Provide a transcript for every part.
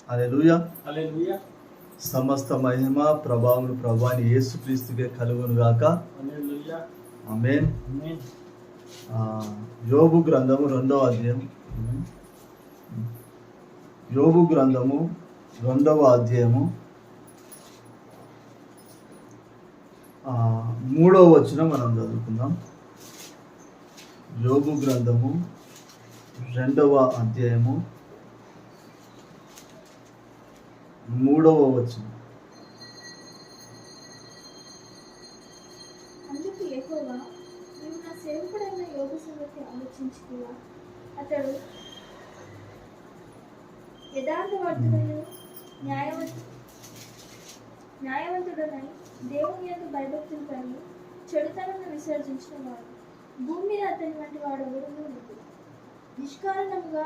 హల్లెలూయా. హల్లెలూయా. సమస్త మహిమ ప్రభావం ప్రభువాని యేసుక్రీస్తుకే కలుగును గాక. హల్లెలూయా. ఆమేన్. ఆమేన్. యోబు గ్రంథము 2వ అధ్యాయం. యోబు గ్రంథము 2వ అధ్యాయము 3వ వచనం మనం చదువుకుందాం. యోబు గ్రంథము 2వ అధ్యాయము 3వ వచనం. అందుకు యెహోవా, నీవు నా సేవకుడైన యోబు సంగతి ఆలోచించుకువా. అతడు యథార్థవర్తుడైన న్యాయవంతుడనై దేవుని యందు భయభక్తులు కలిగి చెడుతనను విసర్జించిన వాడు. భూమి మీద అతని వంటి వాడు ఎవరునూ లేదు. నిష్కారణముగా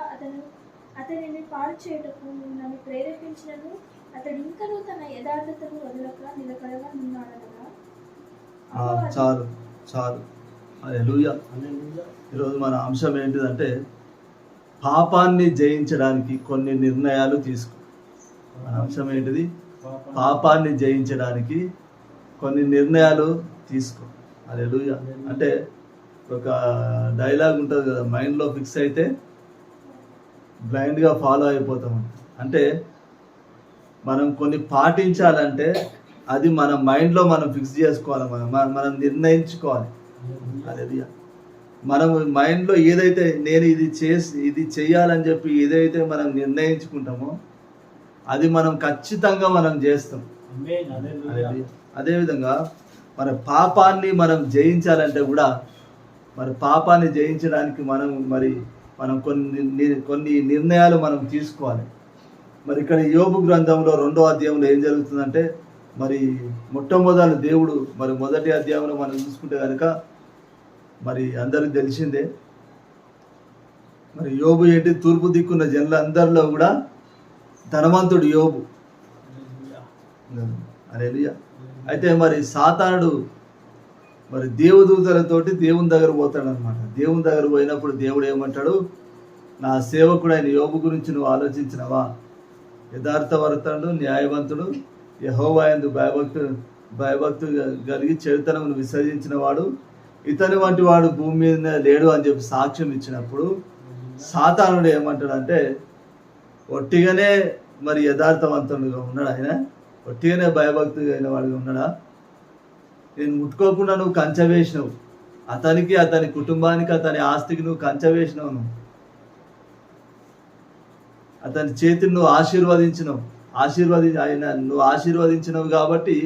అతనిని పాడు చేయుటకు నువ్వు నన్ను ప్రేరేపించినను అతడు ఇంకనూ తన యథార్థతను వదలక నిలకడగా ఉన్నాడనగా. చాలు చాలు. హల్లెలూయా. ఈరోజు మన అంశం ఏంటిదంటే పాపాన్ని జయించడానికి కొన్ని నిర్ణయాలు తీసుకో. మన అంశం ఏంటిది? పాపాన్ని జయించడానికి కొన్ని నిర్ణయాలు తీసుకో. హల్లెలూయా. అంటే ఒక డైలాగ్ ఉంటుంది కదా, మైండ్లో ఫిక్స్ అయితే బ్లైండ్గా ఫాలో అయిపోతాం. అంటే మనం కొన్ని పాటించాలంటే అది మన మైండ్లో మనం ఫిక్స్ చేసుకోవాలి, మనం నిర్ణయించుకోవాలి. హల్లెలూయా. మనం మైండ్లో ఏదైతే నేను ఇది చెయ్యాలని చెప్పి ఏదైతే మనం నిర్ణయించుకుంటామో అది మనం ఖచ్చితంగా మనం చేస్తాం. అదేవిధంగా మన పాపాన్ని మనం జయించాలంటే కూడా మరి పాపాన్ని జయించడానికి మనం కొన్ని నిర్ణయాలు మనం తీసుకోవాలి. మరి ఇక్కడ యోబు గ్రంథంలో 2వ అధ్యాయంలో ఏం జరుగుతుందంటే, మరి మొట్టమొదటి దేవుడు మరి మొదటి అధ్యాయంలో మనం చూసుకుంటే కనుక మరి అందరికి తెలిసిందే, మరి యోబు ఏంటి, తూర్పు దిక్కున్న జనులందరిలో కూడా ధనవంతుడు యోబు. హల్లెలూయా. అయితే మరి సాతానుడు మరి దేవదూతలతోటి దేవుని దగ్గర పోతాడు అనమాట. దేవుని దగ్గర పోయినప్పుడు దేవుడు ఏమంటాడు, నా సేవకుడైన యోబు గురించి నువ్వు ఆలోచించినవా? యథార్థవర్తనుడు, న్యాయవంతుడు, యెహోవా యందు భయభక్తులు కలిగి చెడుతనమును విసర్జించిన వాడు, ఇతని వంటి వాడు భూమి మీద లేడు అని చెప్పి సాక్ష్యం ఇచ్చినప్పుడు సాతానుడు ఏమంటాడంటే, ఒట్టిగానే మరి యథార్థవంతుడుగా ఉన్నాడు ఆయన, ఒట్టిగానే భయభక్తులు అయిన వాడిగా ఉన్నాడా? నేను ముట్టుకోకుండా నువ్వు కంచె వేసినావు, అతనికి అతని కుటుంబానికి అతని ఆస్తికి నువ్వు కంచె వేసినావు, అతని చేతిని నువ్వు నువ్వు ఆశీర్వదించినవు కాబట్టి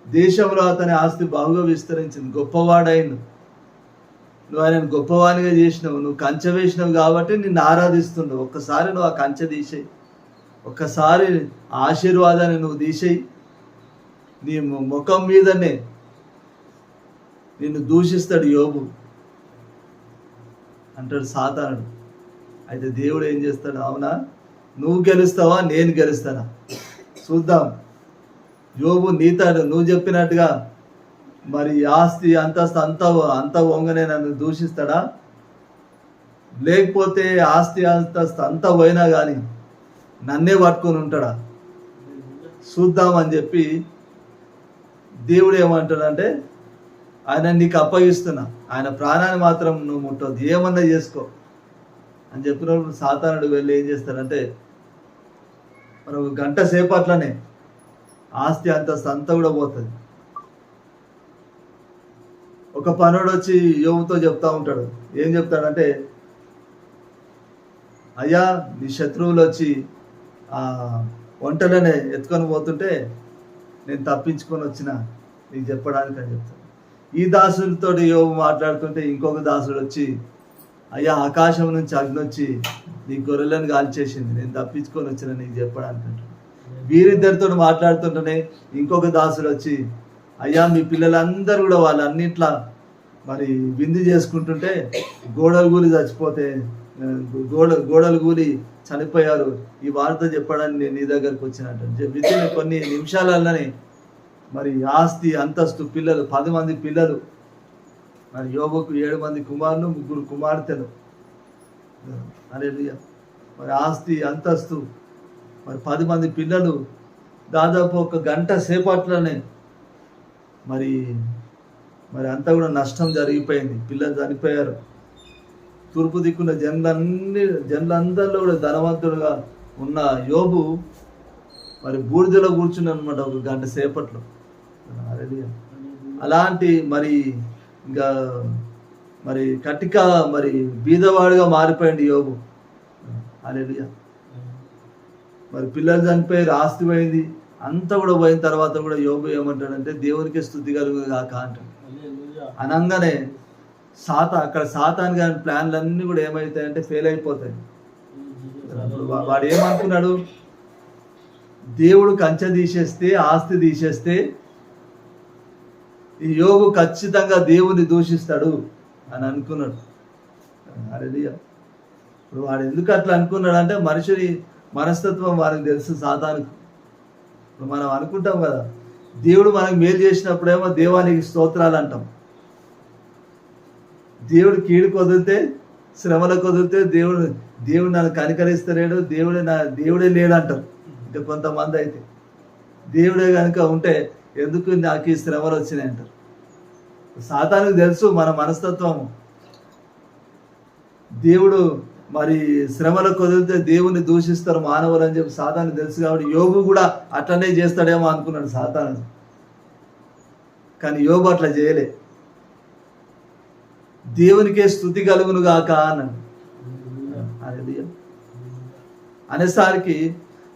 దేశంలో అతని ఆస్తి బాగుగా విస్తరించింది, గొప్పవాడైండు. నువ్వు ఆయనను గొప్పవానిగా చేసినావు, నువ్వు కంచె వేసినావు కాబట్టి నిన్ను ఆరాధిస్తుండవు. ఒక్కసారి నువ్వు ఆ కంచె తీసేయి, ఒక్కసారి ఆశీర్వాదాన్ని నువ్వు తీసేయి, నీ ముఖం మీదనే నిన్ను దూషిస్తాడు యోబు అంటాడు సాతానుడు. అయితే దేవుడు ఏం చేస్తాడు, అవునా నువ్వు గెలుస్తావా నేను గెలుస్తానా చూద్దాం. యోబు నీతాడు, నువ్వు చెప్పినట్టుగా మరి ఆస్తి అంతస్తు అంత వంగనే నన్ను దూషిస్తాడా, లేకపోతే ఆస్తి అంతస్తు అంత పోయినా కానీ నన్నే పట్టుకొని ఉంటాడా చూద్దామని చెప్పి దేవుడు ఏమంటాడంటే, ఆయన నీకు అప్పగిస్తున్నా, ఆయన ప్రాణాన్ని మాత్రం నువ్వు ముట్టవద్దు, ఏమన్నా చేసుకో అని చెప్పినప్పుడు సాతానుడు వెళ్ళి ఏం చేస్తాడంటే, మరి 1 గంట సేపట్లనే ఆస్తి అంతా కూడా పోతుంది. ఒక పనుడు వచ్చి యోబుతో చెప్తా ఉంటాడు. ఏం చెప్తాడంటే, అయ్యా నీ శత్రువులు వచ్చి ఒంటలోనే ఎత్తుకొని పోతుంటే నేను తప్పించుకొని వచ్చిన నీకు చెప్పడానికి అని చెప్తాడు. ఈ దాసుడితో యోబు మాట్లాడుతుంటే ఇంకొక దాసుడు వచ్చి, అయ్యా ఆకాశం నుంచి అగ్ని వచ్చి నీ గొర్రెలను కాల్చేసింది, నేను తప్పించుకొని వచ్చిన నీకు చెప్పడానికి అంటాడు. వీరిద్దరితో మాట్లాడుతుంటేనే ఇంకొక దాసుడు వచ్చి, అయ్యా మీ పిల్లలందరూ కూడా వాళ్ళన్నిట్లా మరి విందు చేసుకుంటుంటే గోడలు కూలి చచ్చిపోతే గోడలు కూలి చనిపోయారు, ఈ వార్త చెప్పడానికి నేను నీ దగ్గరకు వచ్చినట్టు వితిన్ కొన్ని నిమిషాలలోనే మరి ఆస్తి అంతస్తు పిల్లలు 10 మంది పిల్లలు, మరి యోబుకు 7 మంది కుమారులు 3 కుమార్తెలు. హల్లెలూయా. మరి ఆస్తి అంతస్తు మరి 10 మంది పిల్లలు దాదాపు 1 గంట సేపట్లోనే మరి మరి అంతా కూడా నష్టం జరిగిపోయింది. పిల్లలు చనిపోయారు. తూర్పు దిక్కున్న జనులందరిలో కూడా ధనవంతుడుగా ఉన్న యోబు మరి బూడిదలో కూర్చుని అనమాట 1 గంట సేపట్లో. అలాంటి మరి ఇంకా మరి కటిక మరి బీదవాడిగా మారిపోయింది యోబు. హల్లెలూయా. మరి పిల్లలు చనిపోయారు, ఆస్తి పోయింది, అంతా కూడా పోయిన తర్వాత కూడా యోబు ఏమంటాడంటే దేవునికే స్తుతి కలుగును గాక అంటాడు. అనగానే అక్కడ సాతాను గారి ప్లాన్లన్నీ కూడా ఏమవుతాయంటే ఫెయిల్ అయిపోతాయి. వాడు ఏమనుకున్నాడు, దేవుడు కంచె తీసేస్తే, ఆస్తి తీసేస్తే ఈ యోబు ఖచ్చితంగా దేవుని దూషిస్తాడు అని అనుకున్నాడు. హల్లెలూయా. ఇప్పుడు వాడు ఎందుకు అట్లా అనుకున్నాడు అంటే మనిషిని మనస్తత్వం వారికి తెలుసు, సాతానుకు. ఇప్పుడు మనం అనుకుంటాం కదా, దేవుడు మనకు మేలు చేసినప్పుడేమో దేవానికి స్తోత్రాలు అంటాం. దేవుడు కీడుకు వదిలితే, శ్రమలకు వదిలితే దేవుడు నన్ను కనికరిస్తలేడు, దేవుడే లేడు అంటారు. ఇంకా కొంతమంది అయితే దేవుడే కనుక ఉంటే ఎందుకు నాకు ఈ శ్రమలు వచ్చినాయి అంటారు. సాతానుకు తెలుసు మన మనస్తత్వము. దేవుడు మరి శ్రమలకు వదిలితే దేవుని దూషిస్తారు మానవులు అని చెప్పి సాతానుకు తెలుసు. కాబట్టి యోబు కూడా అట్లనే చేస్తాడేమో అనుకున్నాడు సాతాను. కానీ యోబు అట్లా చేయలే. దేవునికే స్తుతి కలుగును గాక అన్నాడు. అనేసరికి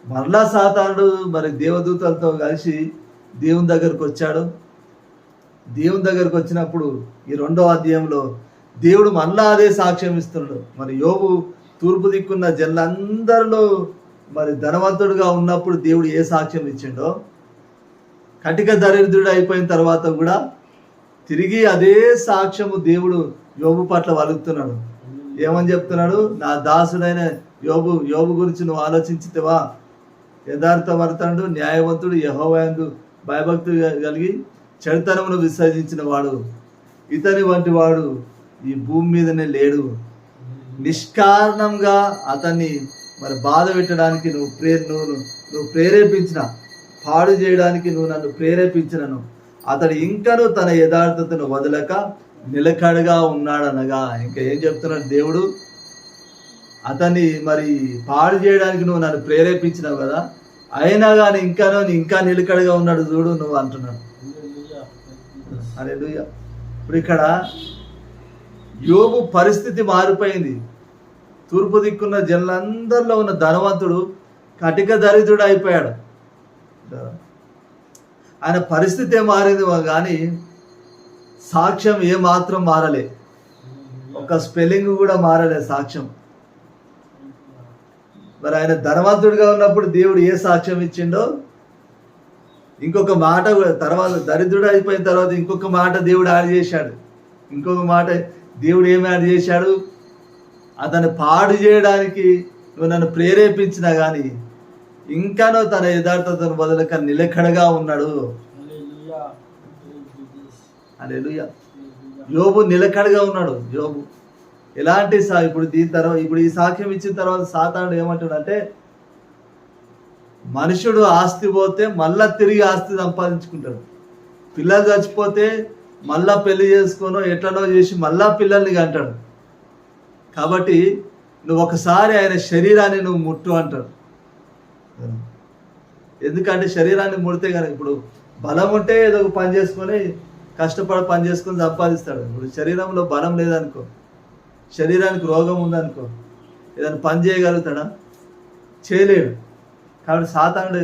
మరలా సాతానుడు మరి దేవదూతలతో కలిసి దేవుని దగ్గరకు వచ్చాడు. దేవుని దగ్గరకు వచ్చినప్పుడు ఈ 2వ అధ్యాయంలో దేవుడు మళ్ళా అదే సాక్ష్యం ఇస్తున్నాడు. మరి యోబు తూర్పు దిక్కున్న జనులందరిలో మరి ధనవంతుడుగా ఉన్నప్పుడు దేవుడు ఏ సాక్ష్యం ఇచ్చిండో, కటిక దరిద్రుడు అయిపోయిన తర్వాత కూడా తిరిగి అదే సాక్ష్యము దేవుడు యోబు పట్ల వలుగుతున్నాడు. ఏమని చెప్తున్నాడు, నా దాసుడైన యోబు గురించి నువ్వు ఆలోచించితేవా, యథార్థవర్తనుడు, న్యాయవంతుడు, యెహోవాయందు భయభక్తులు కలిగి చెడుతనమును విసర్జించిన వాడు, ఇతని వంటి వాడు ఈ భూమి మీదనే లేడు. నిష్కారణంగా అతన్ని మరి బాధ పెట్టడానికి నువ్వు ప్రేరేపించిన, పాడు చేయడానికి నువ్వు నన్ను ప్రేరేపించినను, అతడు ఇంకను తన యథార్థతను వదలక నిలకడగా ఉన్నాడనగా. ఇంకా ఏం చెప్తున్నాడు దేవుడు, అతన్ని మరి పాడు చేయడానికి నువ్వు నన్ను ప్రేరేపించినావు కదా, అయినా కానీ ఇంకా నిలకడగా ఉన్నాడు చూడు నువ్వు అంటున్నాడు. హల్లెలూయా. ఇప్పుడు ఇక్కడ యోబు పరిస్థితి మారిపోయింది. తూర్పు దిక్కున్న జనులందరిలో ఉన్న ధనవంతుడు కటిక దరిద్రుడు అయిపోయాడు. ఆయన పరిస్థితి మారింది కానీ సాక్ష్యం ఏమాత్రం మారలే. ఒక స్పెల్లింగ్ కూడా మారలే సాక్ష్యం. మరి ఆయన ధనవంతుడిగా ఉన్నప్పుడు దేవుడు ఏ సాక్ష్యం ఇచ్చిండో, ఇంకొక మాట తర్వాత దరిద్రుడు అయిపోయిన తర్వాత ఇంకొక మాట దేవుడు యాడ్ చేశాడు. ఇంకొక మాట దేవుడు ఏమి యాడ్ చేశాడు, అతను పాడు చేయడానికి నువ్వు నన్ను ప్రేరేపించినా కానీ ఇంకానో తన యథార్థతను వదలక నిలకడగా ఉన్నాడు. హల్లెలూయా. యోబు నిలకడగా ఉన్నాడు. యోబు ఎలాంటి ఇప్పుడు ఈ సాక్ష్యం ఇచ్చిన తర్వాత సాతానుడు ఏమంటాడంటే, మనుషుడు ఆస్తి పోతే మళ్ళా తిరిగి ఆస్తి సంపాదించుకుంటాడు. పిల్లలు చచ్చిపోతే మళ్ళా పెళ్లి చేసుకోనో ఎట్లనో చేసి మళ్ళా పిల్లల్ని అంటాడు. కాబట్టి నువ్వు ఒకసారి ఆయన శరీరాన్ని నువ్వు ముట్టు అంటాడు. ఎందుకంటే శరీరాన్ని ముడితే కనుక ఇప్పుడు బలం ఉంటే ఏదో ఒక పని చేసుకొని కష్టపడి పని చేసుకొని సంపాదిస్తాడు. ఇప్పుడు శరీరంలో బలం లేదనుకో, శరీరానికి రోగం ఉందనుకో, ఏదైనా పని చేయగలుగుతాడా? చేయలేడు. కాబట్టి సాతానుడు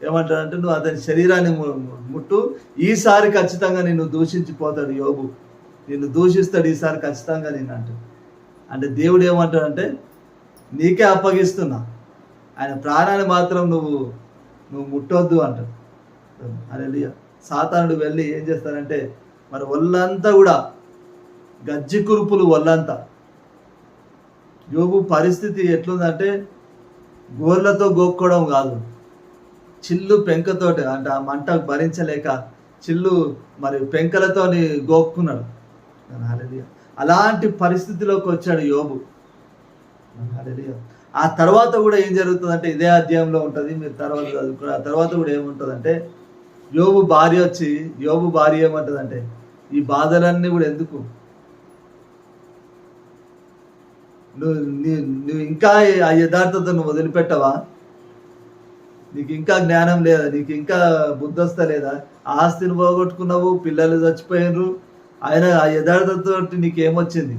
ఏమంటాడంటే, నువ్వు అతని శరీరాన్ని ముట్టు, ఈసారి ఖచ్చితంగా నిన్ను దూషించిపోతాడు యోబు, నిన్ను దూషిస్తాడు ఈసారి ఖచ్చితంగా నిన్ను అంటాడు. అంటే దేవుడు ఏమంటాడంటే, నీకే అప్పగిస్తున్నా, ఆయన ప్రాణాన్ని మాత్రం నువ్వు ముట్టొద్దు అంటాడు. హల్లెలూయా. సాతానుడు వెళ్ళి ఏం చేస్తాడంటే, మరి ఒళ్ళంతా కూడా గజ్జి కురుపులు, ఒళ్ళంతా. యోబు పరిస్థితి ఎట్లుందంటే, గోర్లతో గోక్కోవడం కాదు, చిల్లు పెంకతోటి, అంటే ఆ మంట భరించలేక చిల్లు మరి పెంకలతోని గోక్కున్నాడు. హల్లెలూయా. అలాంటి పరిస్థితిలోకి వచ్చాడు యోబు. హల్లెలూయా. ఆ తర్వాత కూడా ఏం జరుగుతుందంటే ఇదే అధ్యాయంలో ఉంటుంది, మీరు తర్వాత చదువుకున్న ఆ తర్వాత కూడా ఏముంటుందంటే యోబు భార్య ఏమంటుందంటే ఈ బాధలన్నీ కూడా ఎందుకు, నువ్వు ఇంకా ఆ యథార్థత నువ్వు వదిలిపెట్టవా, నీకు ఇంకా జ్ఞానం లేదా, నీకు ఇంకా బుద్ధి వస్తా లేదా, ఆస్తిని పోగొట్టుకున్నావు, పిల్లలు చచ్చిపోయినరు, ఆయన ఆ యథార్థతతో నీకేమొచ్చింది,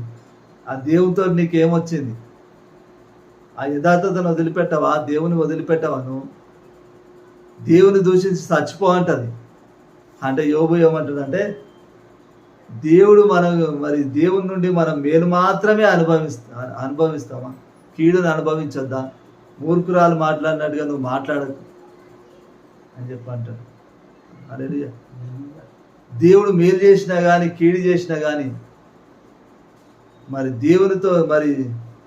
ఆ దేవునితో నీకేమొచ్చింది, ఆ యథార్థతను వదిలిపెట్టవా, దేవుని వదిలిపెట్టవా, నువ్వు దేవుని దూషించి చచ్చిపో అంటది. అంటే యోబు ఏమంటుందంటే దేవుడు మరి దేవుని నుండి మనం మేలు మాత్రమే అనుభవిస్తామా, కీడును అనుభవించొద్దా, మూర్ఖురాలు మాట్లాడినట్టుగా నువ్వు మాట్లాడకు అని చెప్పి అంటాడు. హల్లెలూయా. దేవుడు మేలు చేసినా కానీ కీడు చేసినా కానీ మరి దేవునితో మరి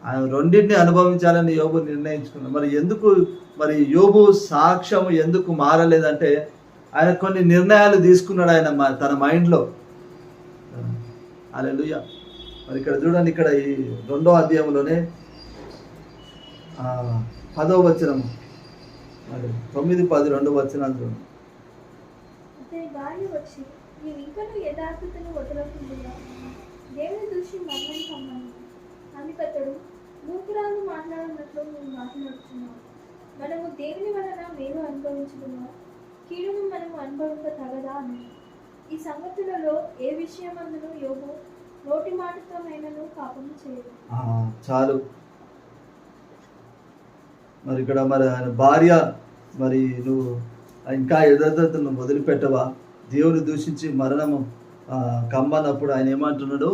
ఆయన రెండింటిని అనుభవించాలని యోబు నిర్ణయించుకున్నాడు. మరి ఎందుకు మరి యోబు సాక్ష్యం ఎందుకు మారలేదంటే ఆయన కొన్ని నిర్ణయాలు తీసుకున్నాడు ఆయన తన మైండ్లో. హల్లెలూయా. మరి ఇక్కడ చూడండి, ఇక్కడ ఈ 2వ అధ్యాయంలోనే 10వ వచనం, మరి 9, 10 2 వచనాలు చూడండి. అతని భార్య వచ్చి నీవు ఇంకనూ యథార్థతను వదలకుండా దేవుని దూషి మరణం కమ్మని అందుకతడు మూకురాలు మాట్లాడినట్లు నువ్వు మాట్లాడుతున్నావు, మనము దేవుని వలన మేలు అనుభవించుకున్నాం, కీడును మనము అనుభవింప తగదా అని. ఈ సంగతులలో ఏ విషయమందును యోబు నోటి మాటతోనైనను పాపము చేయదు. చాలు. మరి ఇక్కడ మరి ఆయన భార్య మరి నువ్వు ఇంకా యథార్థతను వదిలిపెట్టవా, దేవుని దూషించి మరణము కమ్మన్నప్పుడు ఆయన ఏమంటున్నాడు,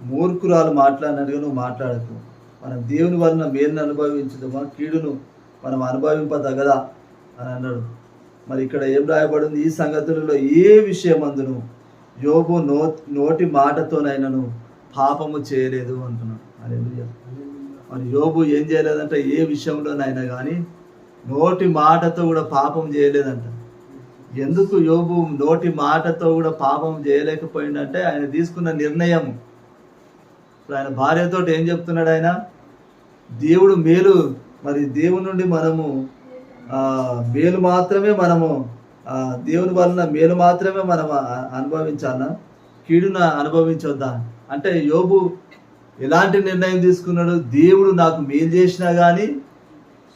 మూర్ఖురాలు మాట్లాడినట్టుగా నువ్వు మాట్లాడకు, మనం దేవుని వలన మేలును అనుభవించదమా, కీడును మనం అనుభవింపదగదా అని అన్నాడు. మరి ఇక్కడ ఏం రాయబడింది, ఈ సంగతులలో ఏ విషయమందును యోబు నోటి మాటతోనైనాను పాపము చేయలేదు అంటున్నాడు. హల్లెలూయా. మరి యోబు ఏం చేయలేదంటే ఏ విషయంలోనైనా కానీ నోటి మాటతో కూడా పాపం చేయలేదంట. ఎందుకు యోబు నోటి మాటతో కూడా పాపం చేయలేకపోయిందంటే ఆయన తీసుకున్న నిర్ణయం. ఇప్పుడు ఆయన భార్యతో ఏం చెప్తున్నాడు, ఆయన దేవుడు మేలు, మరి దేవుని నుండి మనము మేలు మాత్రమే మనము దేవుని వలన మేలు మాత్రమే మనం అనుభవించాలా, కీడును అనుభవించొద్దా అంటే యోబు ఎలాంటి నిర్ణయం తీసుకున్నాడు, దేవుడు నాకు మేలు చేసినా కానీ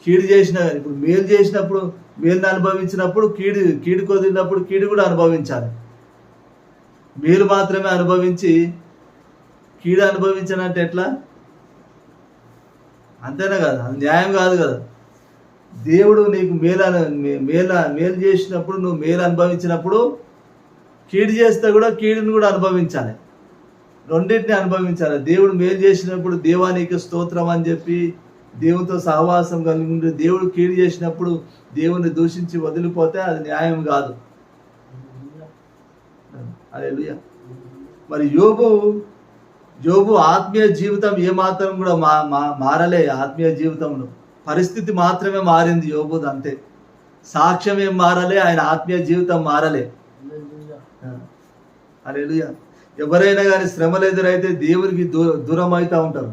కీడు చేసినా కానీ, ఇప్పుడు మేలు చేసినప్పుడు మేలుని అనుభవించినప్పుడు కీడు కొదిలినప్పుడు కీడు కూడా అనుభవించాలి. మేలు మాత్రమే అనుభవించి కీడు అనుభవించానంటే ఎట్లా, అంతేనా కదా, అది న్యాయం కాదు కదా. దేవుడు నీకు మేలు చేసినప్పుడు నువ్వు మేలు అనుభవించినప్పుడు కీడు చేస్తే కూడా కీడును కూడా అనుభవించాలి, రెండింటిని అనుభవించాలి. దేవుడు మేలు చేసినప్పుడు దేవానికి స్తోత్రం అని చెప్పి దేవునితో సహవాసం కలిగి ఉండి, దేవుడు కీడు చేసినప్పుడు దేవుని దూషించి వదిలిపోతే అది న్యాయం కాదు. హల్లెలూయా. మరి యోబు ఆత్మీయ జీవితం ఏమాత్రం కూడా మారలే. ఆత్మీయ జీవితంలో పరిస్థితి మాత్రమే మారింది యోబుది, అంతే. సాక్ష్యం ఏం మారలే, ఆయన ఆత్మీయ జీవితం మారలే. హల్లెలూయా. ఎవరైనా కానీ శ్రమలు ఎదురైతే దేవునికి దూరం అవుతూ ఉంటారు,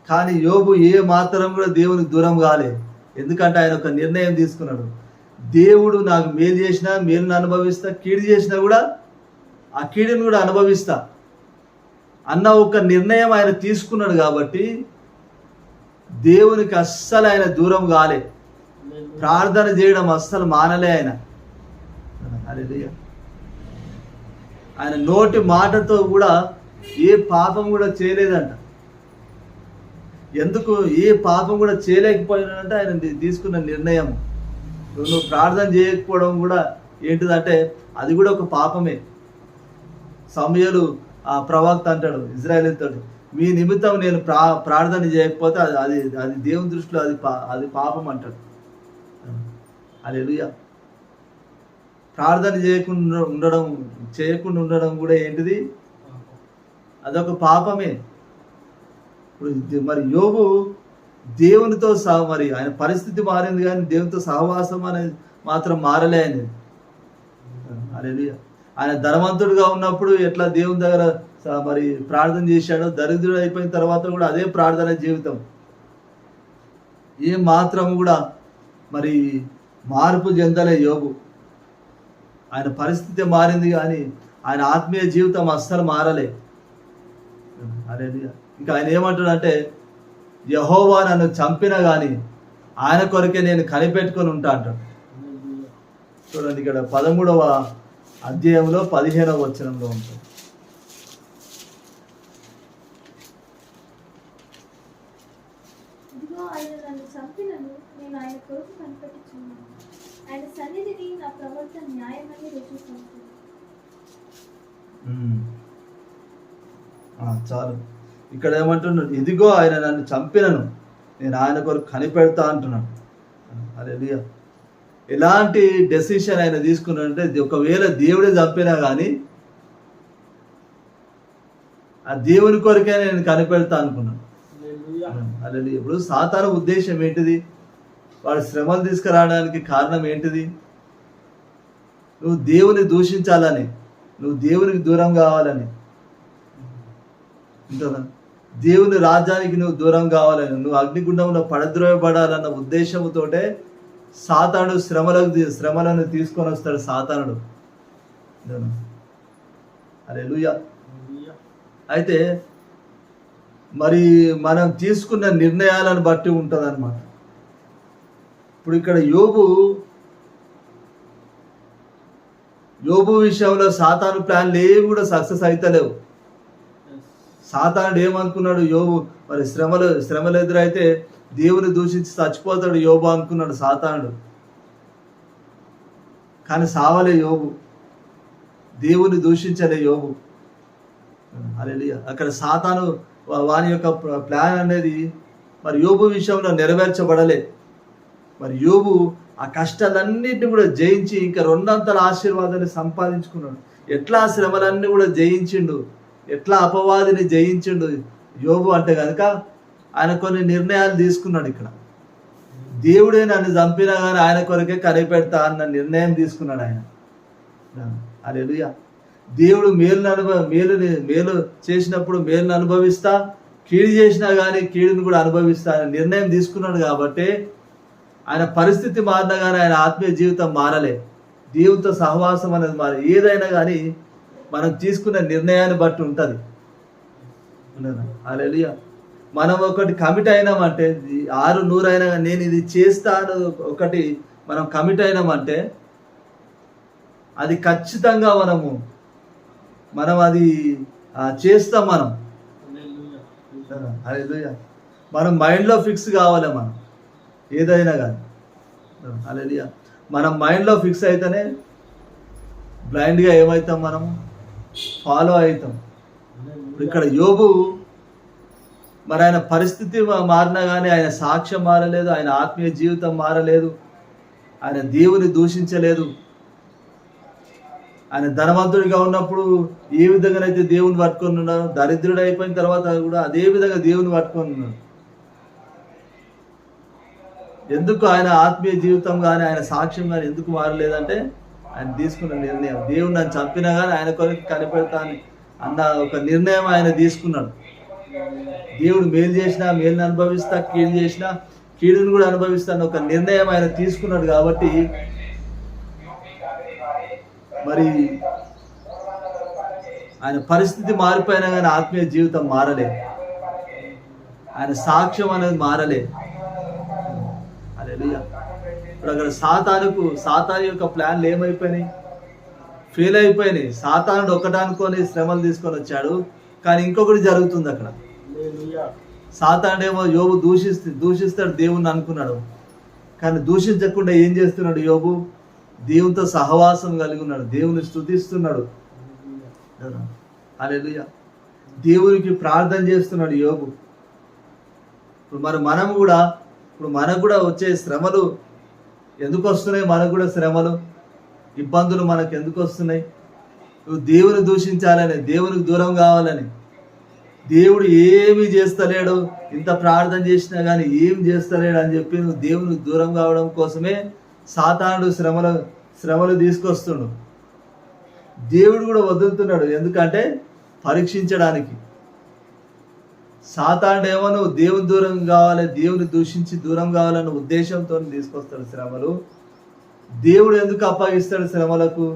కానీ యోబు ఏ మాత్రం కూడా దేవునికి దూరం కాలే. ఎందుకంటే ఆయన ఒక నిర్ణయం తీసుకున్నాడు, దేవుడు నాకు మేలు చేసినా మేలును అనుభవిస్తా, కీడు చేసినా కూడా ఆ కీడును కూడా అనుభవిస్తా అన్న ఒక నిర్ణయం ఆయన తీసుకున్నాడు. కాబట్టి దేవునికి అస్సలు ఆయన దూరం కాలే, ప్రార్థన చేయడం అస్సలు మానలే ఆయన. హల్లెలూయా. ఆయన నోటి మాటతో కూడా ఏ పాపం కూడా చేయలేదంట. ఎందుకు ఏ పాపం కూడా చేయలేకపోయినాడంటే ఆయన తీసుకున్న నిర్ణయం. నువ్వు ప్రార్థన చేయకపోవడం కూడా ఏంటిదంటే అది కూడా ఒక పాపమే. సమూయేలు ఆ ప్రవక్త అంటాడు ఇజ్రాయేలీతో, మీ నిమిత్తం నేను ప్రార్థన చేయకపోతే అది దేవుని దృష్టిలో అది పాపం అంటాడు. హల్లెలూయా. ప్రార్థన చేయకుండా ఉండడం కూడా ఏంటిది, అదొక పాపమే. ఇప్పుడు మరి యోబు దేవునితో మరి ఆయన పరిస్థితి మారింది కానీ దేవునితో సహవాసం అనేది మాత్రం మారలే అనేది. హల్లెలూయా. ఆయన ధనవంతుడుగా ఉన్నప్పుడు ఎట్లా దేవుని దగ్గర మరి ప్రార్థన చేశాడో, దరిద్రుడు అయిపోయిన తర్వాత కూడా అదే ప్రార్థన జీవితం. ఏ మాత్రం కూడా మరి మార్పు చెందలే యోబు. ఆయన పరిస్థితి మారింది కానీ ఆయన ఆత్మీయ జీవితం అస్సలు మారలే. అరే ఇంకా ఆయన ఏమంటాడంటే, యెహోవా నన్ను చంపినా కానీ ఆయన కొరకే నేను కనిపెట్టుకొని ఉంటా అంటాడు. చూడండి ఇక్కడ 13వ అధ్యాయంలో 15వ వచనంలో ఉంటుంది. ఇదిగో ఆయన నన్ను చంపినను నేను ఆయన కొరకు కనిపెట్టుచున్నాను. ఆయన సన్నిధిని నా ప్రవర్తన న్యాయమని రుజువు పొందుతుంది. చాలు. ఇక్కడ ఏమంటున్నాడు, ఇదిగో ఆయన నన్ను చంపినను నేను ఆయన కొరకు కనిపెడతా అంటున్నాడు. హల్లెలూయా. ఎలాంటి డెసిషన్ ఆయన తీసుకున్నాడంటే, ఒకవేళ దేవుడే చంపినా కానీ ఆ దేవుని కొరకే నేను కనిపెడతా అనుకున్నాను. హల్లెలూయా. ఇప్పుడు సాతాను ఉద్దేశం ఏంటిది? వాడు శ్రమలు తీసుకురావడానికి కారణం ఏంటిది? నువ్వు దేవుని దూషించాలని, నువ్వు దేవునికి దూరం కావాలని, ఉంటుందా? దేవుని రాజ్యానికి నువ్వు దూరం కావాలని, నువ్వు అగ్నిగుండంలో పడద్రోయబడాలన్న ఉద్దేశంతోటే సాతానుడు శ్రమలను తీసుకొని వస్తాడు సాతానుడు. హల్లెలూయా. అయితే మరి మనం తీసుకున్న నిర్ణయాలను బట్టి ఉంటుంది అన్నమాట. ఇప్పుడు ఇక్కడ యోబు విషయంలో సాతాను ప్లాన్లు ఏవి కూడా సక్సెస్ అవుతలేవు. సాతానుడు ఏమనుకున్నాడు, యోబు మరి శ్రమలు ఎదురైతే దేవుని దూషించి చచ్చిపోతాడు యోబు అనుకున్నాడు సాతానుడు. కానీ సావలే యోబు, దేవుని దూషించలే యోబు. హల్లెలూయా. అక్కడ సాతాను వాని యొక్క ప్లాన్ అనేది మరి యోబు విషయంలో నెరవేర్చబడలే. మరి యోబు ఆ కష్టాలన్నింటినీ కూడా జయించి ఇంకా రెండంతల ఆశీర్వాదాన్ని సంపాదించుకున్నాడు. ఎట్లా శ్రమలన్నీ కూడా జయించిండు, ఎట్లా అపవాదిని జయించిండు యోబు అంటే కనుక ఆయన కొన్ని నిర్ణయాలు తీసుకున్నాడు. ఇక్కడ దేవుడే నన్ను చంపినా కానీ ఆయన కొరకే కనిపెడతా అన్న నిర్ణయం తీసుకున్నాడు ఆయన. హల్లెలూయా. దేవుడు మేలు చేసినప్పుడు మేలును అనుభవిస్తా, కీడు చేసినా కానీ కీడును కూడా అనుభవిస్తా అనే నిర్ణయం తీసుకున్నాడు. కాబట్టి ఆయన పరిస్థితి మారినా కానీ ఆయన ఆత్మీయ జీవితం మారలే. దేవునితో సహవాసం అనేది మారి ఏదైనా కానీ మనం తీసుకున్న నిర్ణయాన్ని బట్టి ఉంటుంది. హల్లెలూయా. మనం ఒకటి కమిట్ అయినామంటే 600 అయినా నేను ఇది చేస్తాను ఒకటి మనం కమిట్ అయినామంటే అది ఖచ్చితంగా మనం అది చేస్తాం. హల్లెలూయా. మనం మైండ్లో ఫిక్స్ కావాలి మనం ఏదైనా కానీ. హల్లెలూయా. మనం మైండ్లో ఫిక్స్ అయితేనే బ్లైండ్గా ఏమవుతాం, మనము ఫాలో అవుతాం. ఇక్కడ యోబు మరి ఆయన పరిస్థితి మారినా కానీ ఆయన సాక్ష్యం మారలేదు, ఆయన ఆత్మీయ జీవితం మారలేదు, ఆయన దేవుని దూషించలేదు. ఆయన ధనవంతుడిగా ఉన్నప్పుడు ఏ విధంగానైతే దేవుని పట్టుకొని ఉన్నాడు, దరిద్రుడు అయిపోయిన తర్వాత కూడా అదే విధంగా దేవుని పట్టుకొని ఉన్నాడు. ఎందుకు ఆయన ఆత్మీయ జీవితం కానీ ఆయన సాక్ష్యం కానీ ఎందుకు మారలేదంటే ఆయన తీసుకున్న నిర్ణయం. దేవుడు నన్ను చంపినా కానీ ఆయన కొరకు కనిపెడతాను అన్న ఒక నిర్ణయం ఆయన తీసుకున్నాడు. దేవుడు మేలు చేసినా మేలుని అనుభవిస్తా, కీడు చేసినా కీడును కూడా అనుభవిస్తాను ఒక నిర్ణయం ఆయన తీసుకున్నాడు. కాబట్టి మరి ఆయన పరిస్థితి మారిపోయినా కానీ ఆత్మీయ జీవితం మారలే, ఆయన సాక్ష్యం అనేది మారలే. హల్లెలూయా. ఇప్పుడు అక్కడ సాతాను యొక్క ప్లాన్లు ఏమైపోయినాయి, ఫెయిల్ అయిపోయినాయి. సాతానుడు ఒకటనుకొని శ్రమలు తీసుకొని వచ్చాడు, కానీ ఇంకొకటి జరుగుతుంది అక్కడ. సాతానుడు ఏమో యోబు దూషిస్తాడు దేవుణ్ణి అనుకున్నాడు, కానీ దూషించకుండా ఏం చేస్తున్నాడు యోబు? దేవునితో సహవాసం కలిగి ఉన్నాడు, దేవుని స్తుతిస్తున్నాడు. హల్లెలూయా. దేవునికి ప్రార్థన చేస్తున్నాడు యోబు. ఇప్పుడు మనకు కూడా వచ్చే శ్రమలు ఎందుకు వస్తున్నాయి? మనకు కూడా శ్రమలు ఇబ్బందులు మనకు ఎందుకు వస్తున్నాయి? నువ్వు దేవుని దూషించాలని, దేవునికి దూరం కావాలని, దేవుడు ఏమి చేస్తలేడు, ఇంత ప్రార్థన చేసినా కానీ ఏం చేస్తలేడు అని చెప్పి నువ్వు దేవునికి దూరం కావడం కోసమే సాతానుడు శ్రమలు తీసుకొస్తుండు. దేవుడు కూడా వదులుతున్నాడు, ఎందుకంటే పరీక్షించడానికి. సాతానుడేమో నువ్వు దేవుని దూరం కావాలి, దేవుని దూషించి దూరం కావాలన్న ఉద్దేశంతో తీసుకొస్తాడు శ్రమలు. దేవుడు ఎందుకు అప్పగిస్తాడు శ్రమలకు?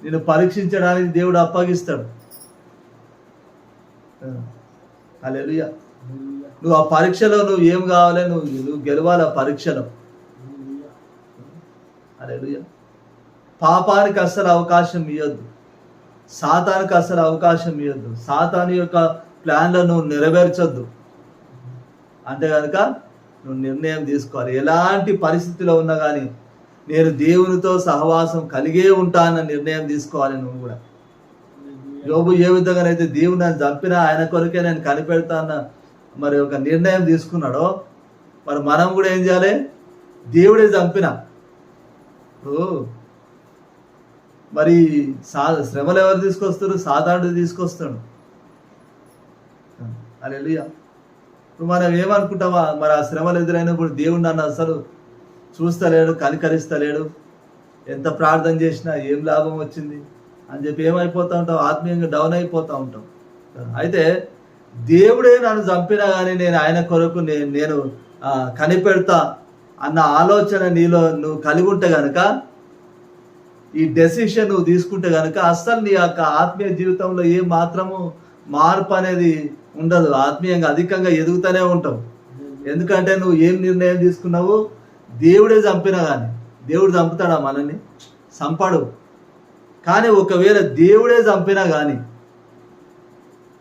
నేను పరీక్షించడానికి దేవుడు అప్పగిస్తాడు. హల్లెలూయా. నువ్వు ఆ పరీక్షలో నువ్వు ఏం కావాలి, నువ్వు గెలవాలి ఆ పరీక్షలో. హల్లెలూయా. పాపానికి అస్సలు అవకాశం ఇవ్వద్దు, సాతానికి అస్సలు అవకాశం ఇవ్వద్దు, సాతాను యొక్క ప్లాన్లను నువ్వు నెరవేర్చొద్దు. అంటే కనుక నువ్వు నిర్ణయం తీసుకోవాలి. ఎలాంటి పరిస్థితిలో ఉన్నా కానీ నేను దేవునితో సహవాసం కలిగే ఉంటానన్న నిర్ణయం తీసుకోవాలి నువ్వు కూడా. యోబు ఏ విధంగానైతే దేవుడు నన్ను చంపినా ఆయన కొరకే నేను కనిపెడతా అన్న మరి ఒక నిర్ణయం తీసుకున్నాడో, మరి మనం కూడా ఏం చేయాలి? దేవుడే చంపిన ఇప్పుడు మరి శ్రమలు ఎవరు తీసుకొస్తారు? సాతానుడు తీసుకొస్తాడు. హల్లెలూయా. ఇప్పుడు మనం ఏమనుకుంటామా, మరి ఆ శ్రమలు ఎదురైనప్పుడు దేవుడు నన్ను అసలు చూస్తలేడు, కనికరిస్తలేడు, ఎంత ప్రార్థన చేసినా ఏం లాభం వచ్చింది అని చెప్పి ఏమైపోతూ ఉంటాం? ఆత్మీయంగా డౌన్ అయిపోతూ ఉంటాం. అయితే దేవుడే నన్ను చంపినా కానీ నేను ఆయన కొరకు నేను కనిపెడతా అన్న ఆలోచన నీలో నువ్వు కలిగి ఉంటే కనుక, ఈ డెసిషన్ నువ్వు తీసుకుంటే కనుక అస్సలు నీ యొక్క ఆత్మీయ జీవితంలో ఏ మాత్రము మార్పు అనేది ఉండదు. ఆత్మీయంగా అధికంగా ఎదుగుతూనే ఉంటావు. ఎందుకంటే నువ్వు ఏం నిర్ణయం తీసుకున్నావు? దేవుడే చంపినా కానీ, దేవుడు చంపుతాడా మనల్ని? చంపడు. కానీ ఒకవేళ దేవుడే చంపినా కానీ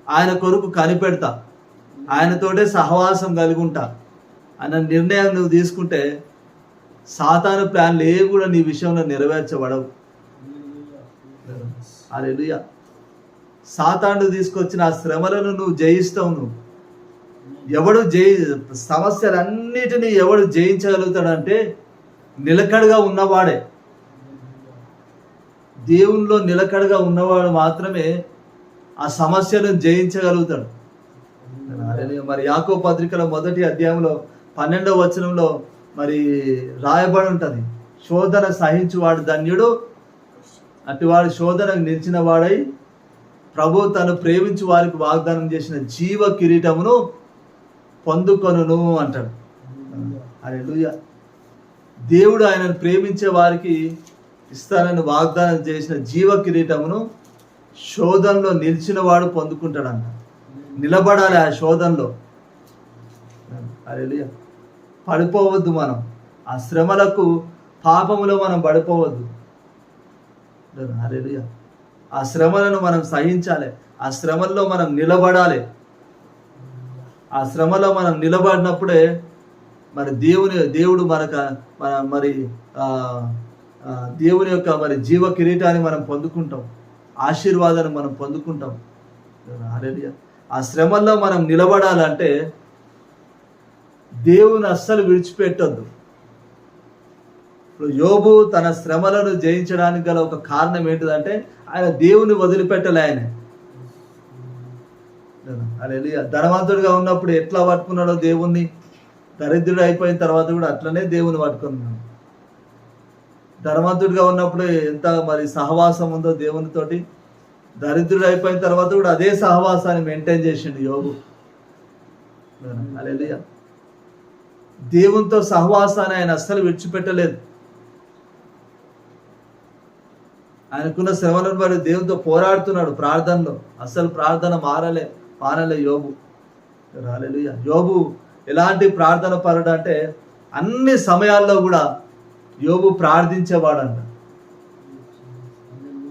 ఆయన కొరకు కనిపెడతా, ఆయనతోటే సహవాసం కలిగి ఉంటా అన్న నిర్ణయం నువ్వు తీసుకుంటే సాతాను ప్లాన్లు ఏవి కూడా నీ విషయంలో నెరవేర్చబడవు. హల్లెలూయా. సాతాను తీసుకొచ్చిన ఆ శ్రమలను నువ్వు జయిస్తావు. ఎవడు సమస్యలన్నిటినీ ఎవడు జయించగలుగుతాడంటే నిలకడగా ఉన్నవాడే. దేవునిలో నిలకడగా ఉన్నవాడు మాత్రమే ఆ సమస్యలను జయించగలుగుతాడు. మరి యాకోబు పత్రికలో 1వ అధ్యాయంలో 12వ వచనంలో మరి రాయబడి ఉంటుంది, శోధన సహించువాడు ధన్యుడు, అటువాడు శోధనకు నిలిచిన వాడై ప్రభు తను ప్రేమించు వారికి వాగ్దానం చేసిన జీవ కిరీటమును పొందుకొనును అంటాడు. హల్లెలూయా. దేవుడు ఆయనను ప్రేమించే వారికి ఇస్తానని వాగ్దానం చేసిన జీవ కిరీటమును శోధనలో నిలిచిన వాడు పొందుకుంటాడంట. నిలబడాలి ఆ శోధనలో. హల్లెలూయా. పడిపోవద్దు మనం ఆ శ్రమలకు, పాపములో మనం పడిపోవద్దు. హల్లెలూయా. ఆ శ్రమలను మనం సహించాలి, ఆ శ్రమల్లో మనం నిలబడాలి. ఆ శ్రమలో మనం నిలబడినప్పుడే మరి దేవుడు మరి దేవుని యొక్క మరి జీవ కిరీటాన్ని మనం పొందుకుంటాం, ఆశీర్వాదాన్ని మనం పొందుకుంటాం. హల్లెలూయా. ఆ శ్రమల్లో మనం నిలబడాలంటే దేవుని అస్సలు విడిచిపెట్టొద్దు. ఇప్పుడు యోబు తన శ్రమలను జయించడానికి గల ఒక కారణం ఏంటిదంటే ఆయన దేవుని వదిలిపెట్టలే. ఆయన హల్లెలూయా. ధనవంతుడిగా ఉన్నప్పుడు ఎట్లా పట్టుకున్నాడో దేవుణ్ణి, దరిద్రుడు అయిపోయిన తర్వాత కూడా అట్లనే దేవుని పట్టుకున్నాడు. ధనవంతుడిగా ఉన్నప్పుడు ఎంత మరి సహవాసం ఉందో దేవునితోటి, దరిద్రుడు అయిపోయిన తర్వాత కూడా అదే సహవాసాన్ని మెయింటైన్ చేసిండు యోబు. హల్లెలూయా. దేవునితో సహవాసాన్ని ఆయన అస్సలు విడిచిపెట్టలేదు. ఆయనకున్న శ్రమలను బట్టి దేవునితో పోరాడుతున్నాడు ప్రార్థనలో. అస్సలు ప్రార్థన మారలే యోబు. హల్లెలూయా. యోబు ఎలాంటి ప్రార్థన పరుడు అంటే అన్ని సమయాల్లో కూడా యోబు ప్రార్థించేవాడంట.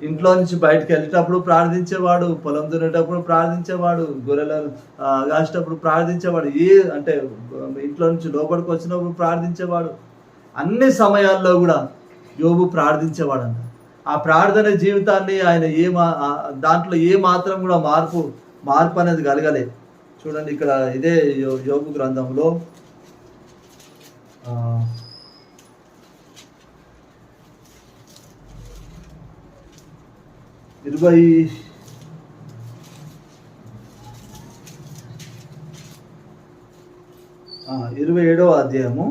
ఇంట్లో నుంచి బయటకు వెళ్ళేటప్పుడు ప్రార్థించేవాడు, పొలం దున్నేటప్పుడు ప్రార్థించేవాడు, గొర్రెలు కాసేటప్పుడు ప్రార్థించేవాడు, అంటే ఇంట్లో నుంచి లోపలికి వచ్చినప్పుడు ప్రార్థించేవాడు. అన్ని సమయాల్లో కూడా యోబు ప్రార్థించేవాడంట. ఆ ప్రార్థన జీవితాన్ని ఆయన దాంట్లో ఏ మాత్రం కూడా మార్పు అనేది కలగలేదు. చూడండి ఇక్కడ ఇదే యోబు గ్రంథంలో 27వ అధ్యాయము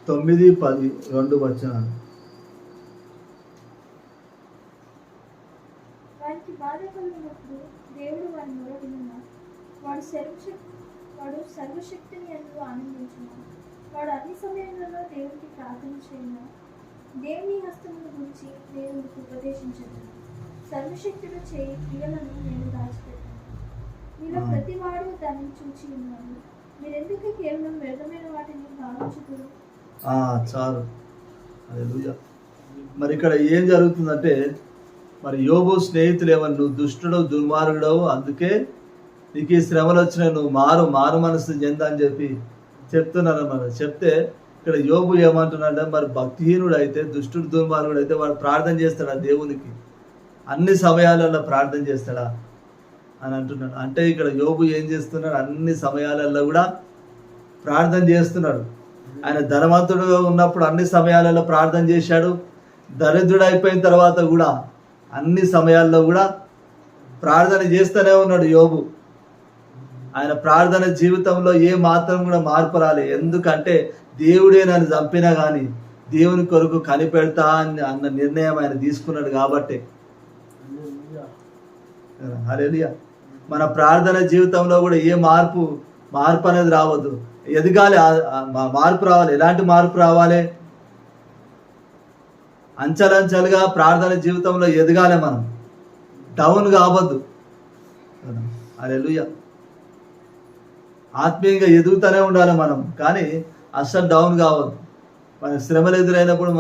27వ 9, 10, 2 వచనాలు. వారికి బాధ కలిగినప్పుడు దేవుడు వారి మొర వినును. వాడు సర్వశక్తిని యందు ఆనందించును. వాడు అన్ని సమయంలో దేవునికి ప్రార్థన చేయను. దేవుని హస్తమును గురించి దేవునికి ఉపదేశించను. సర్వశక్తుడు చేయి క్రియలను నేను దాచిపెట్టాను. మీలో ప్రతి వాడు దాన్ని చూచి ఉన్నాడు. మీరెందుకు కేవలం వ్యర్థమైన వాటిని భావించుతురు? చాలు. హల్లెలూయా. మరి ఇక్కడ ఏం జరుగుతుందంటే, మరి యోబు స్నేహితులు ఏమన్నా, నువ్వు దుష్టుడు దుర్మార్గుడవు, అందుకే నీకు ఈ శ్రమలు వచ్చినాయి, నువ్వు మారు మనసు చెందని చెప్పి చెప్తున్నారు అన్నమాట. చెప్తే ఇక్కడ యోబు ఏమంటున్నాడంటే, మరి భక్తిహీనుడు అయితే, దుష్టుడు దుర్మార్గుడు అయితే వాడు ప్రార్థన చేస్తాడా దేవునికి? అన్ని సమయాలలో ప్రార్థన చేస్తాడా అని అంటున్నాడు. అంటే ఇక్కడ యోబు ఏం చేస్తున్నాడు? అన్ని సమయాలలో కూడా ప్రార్థన చేస్తున్నాడు. ఆయన ధనవంతుడుగా ఉన్నప్పుడు అన్ని సమయాలలో ప్రార్థన చేశాడు. దరిద్రుడు అయిపోయిన తర్వాత కూడా అన్ని సమయాల్లో కూడా ప్రార్థన చేస్తూనే ఉన్నాడు యోబు. ఆయన ప్రార్థన జీవితంలో ఏ మాత్రం కూడా మార్పు రాలేదు. ఎందుకంటే దేవుడే నన్ను చంపినా కానీ దేవుని కొరకు కనిపెడతా అన్న నిర్ణయం ఆయన తీసుకున్నాడు కాబట్టి. హల్లెలూయా. మన ప్రార్థన జీవితంలో కూడా ఏ మార్పు అనేది రావద్దు. ఎదగాలి, మార్పు రావాలి. ఎలాంటి మార్పు రావాలి? అంచెలంచెలుగా ప్రార్థన జీవితంలో ఎదగాలి. మనం డౌన్ కావద్దు. హల్లెలూయా. ఆత్మీయంగా ఎదుగుతూనే ఉండాలి మనం, కానీ అస్సలు డౌన్ కావద్దు. మన శ్రమలు ఎదురైనప్పుడు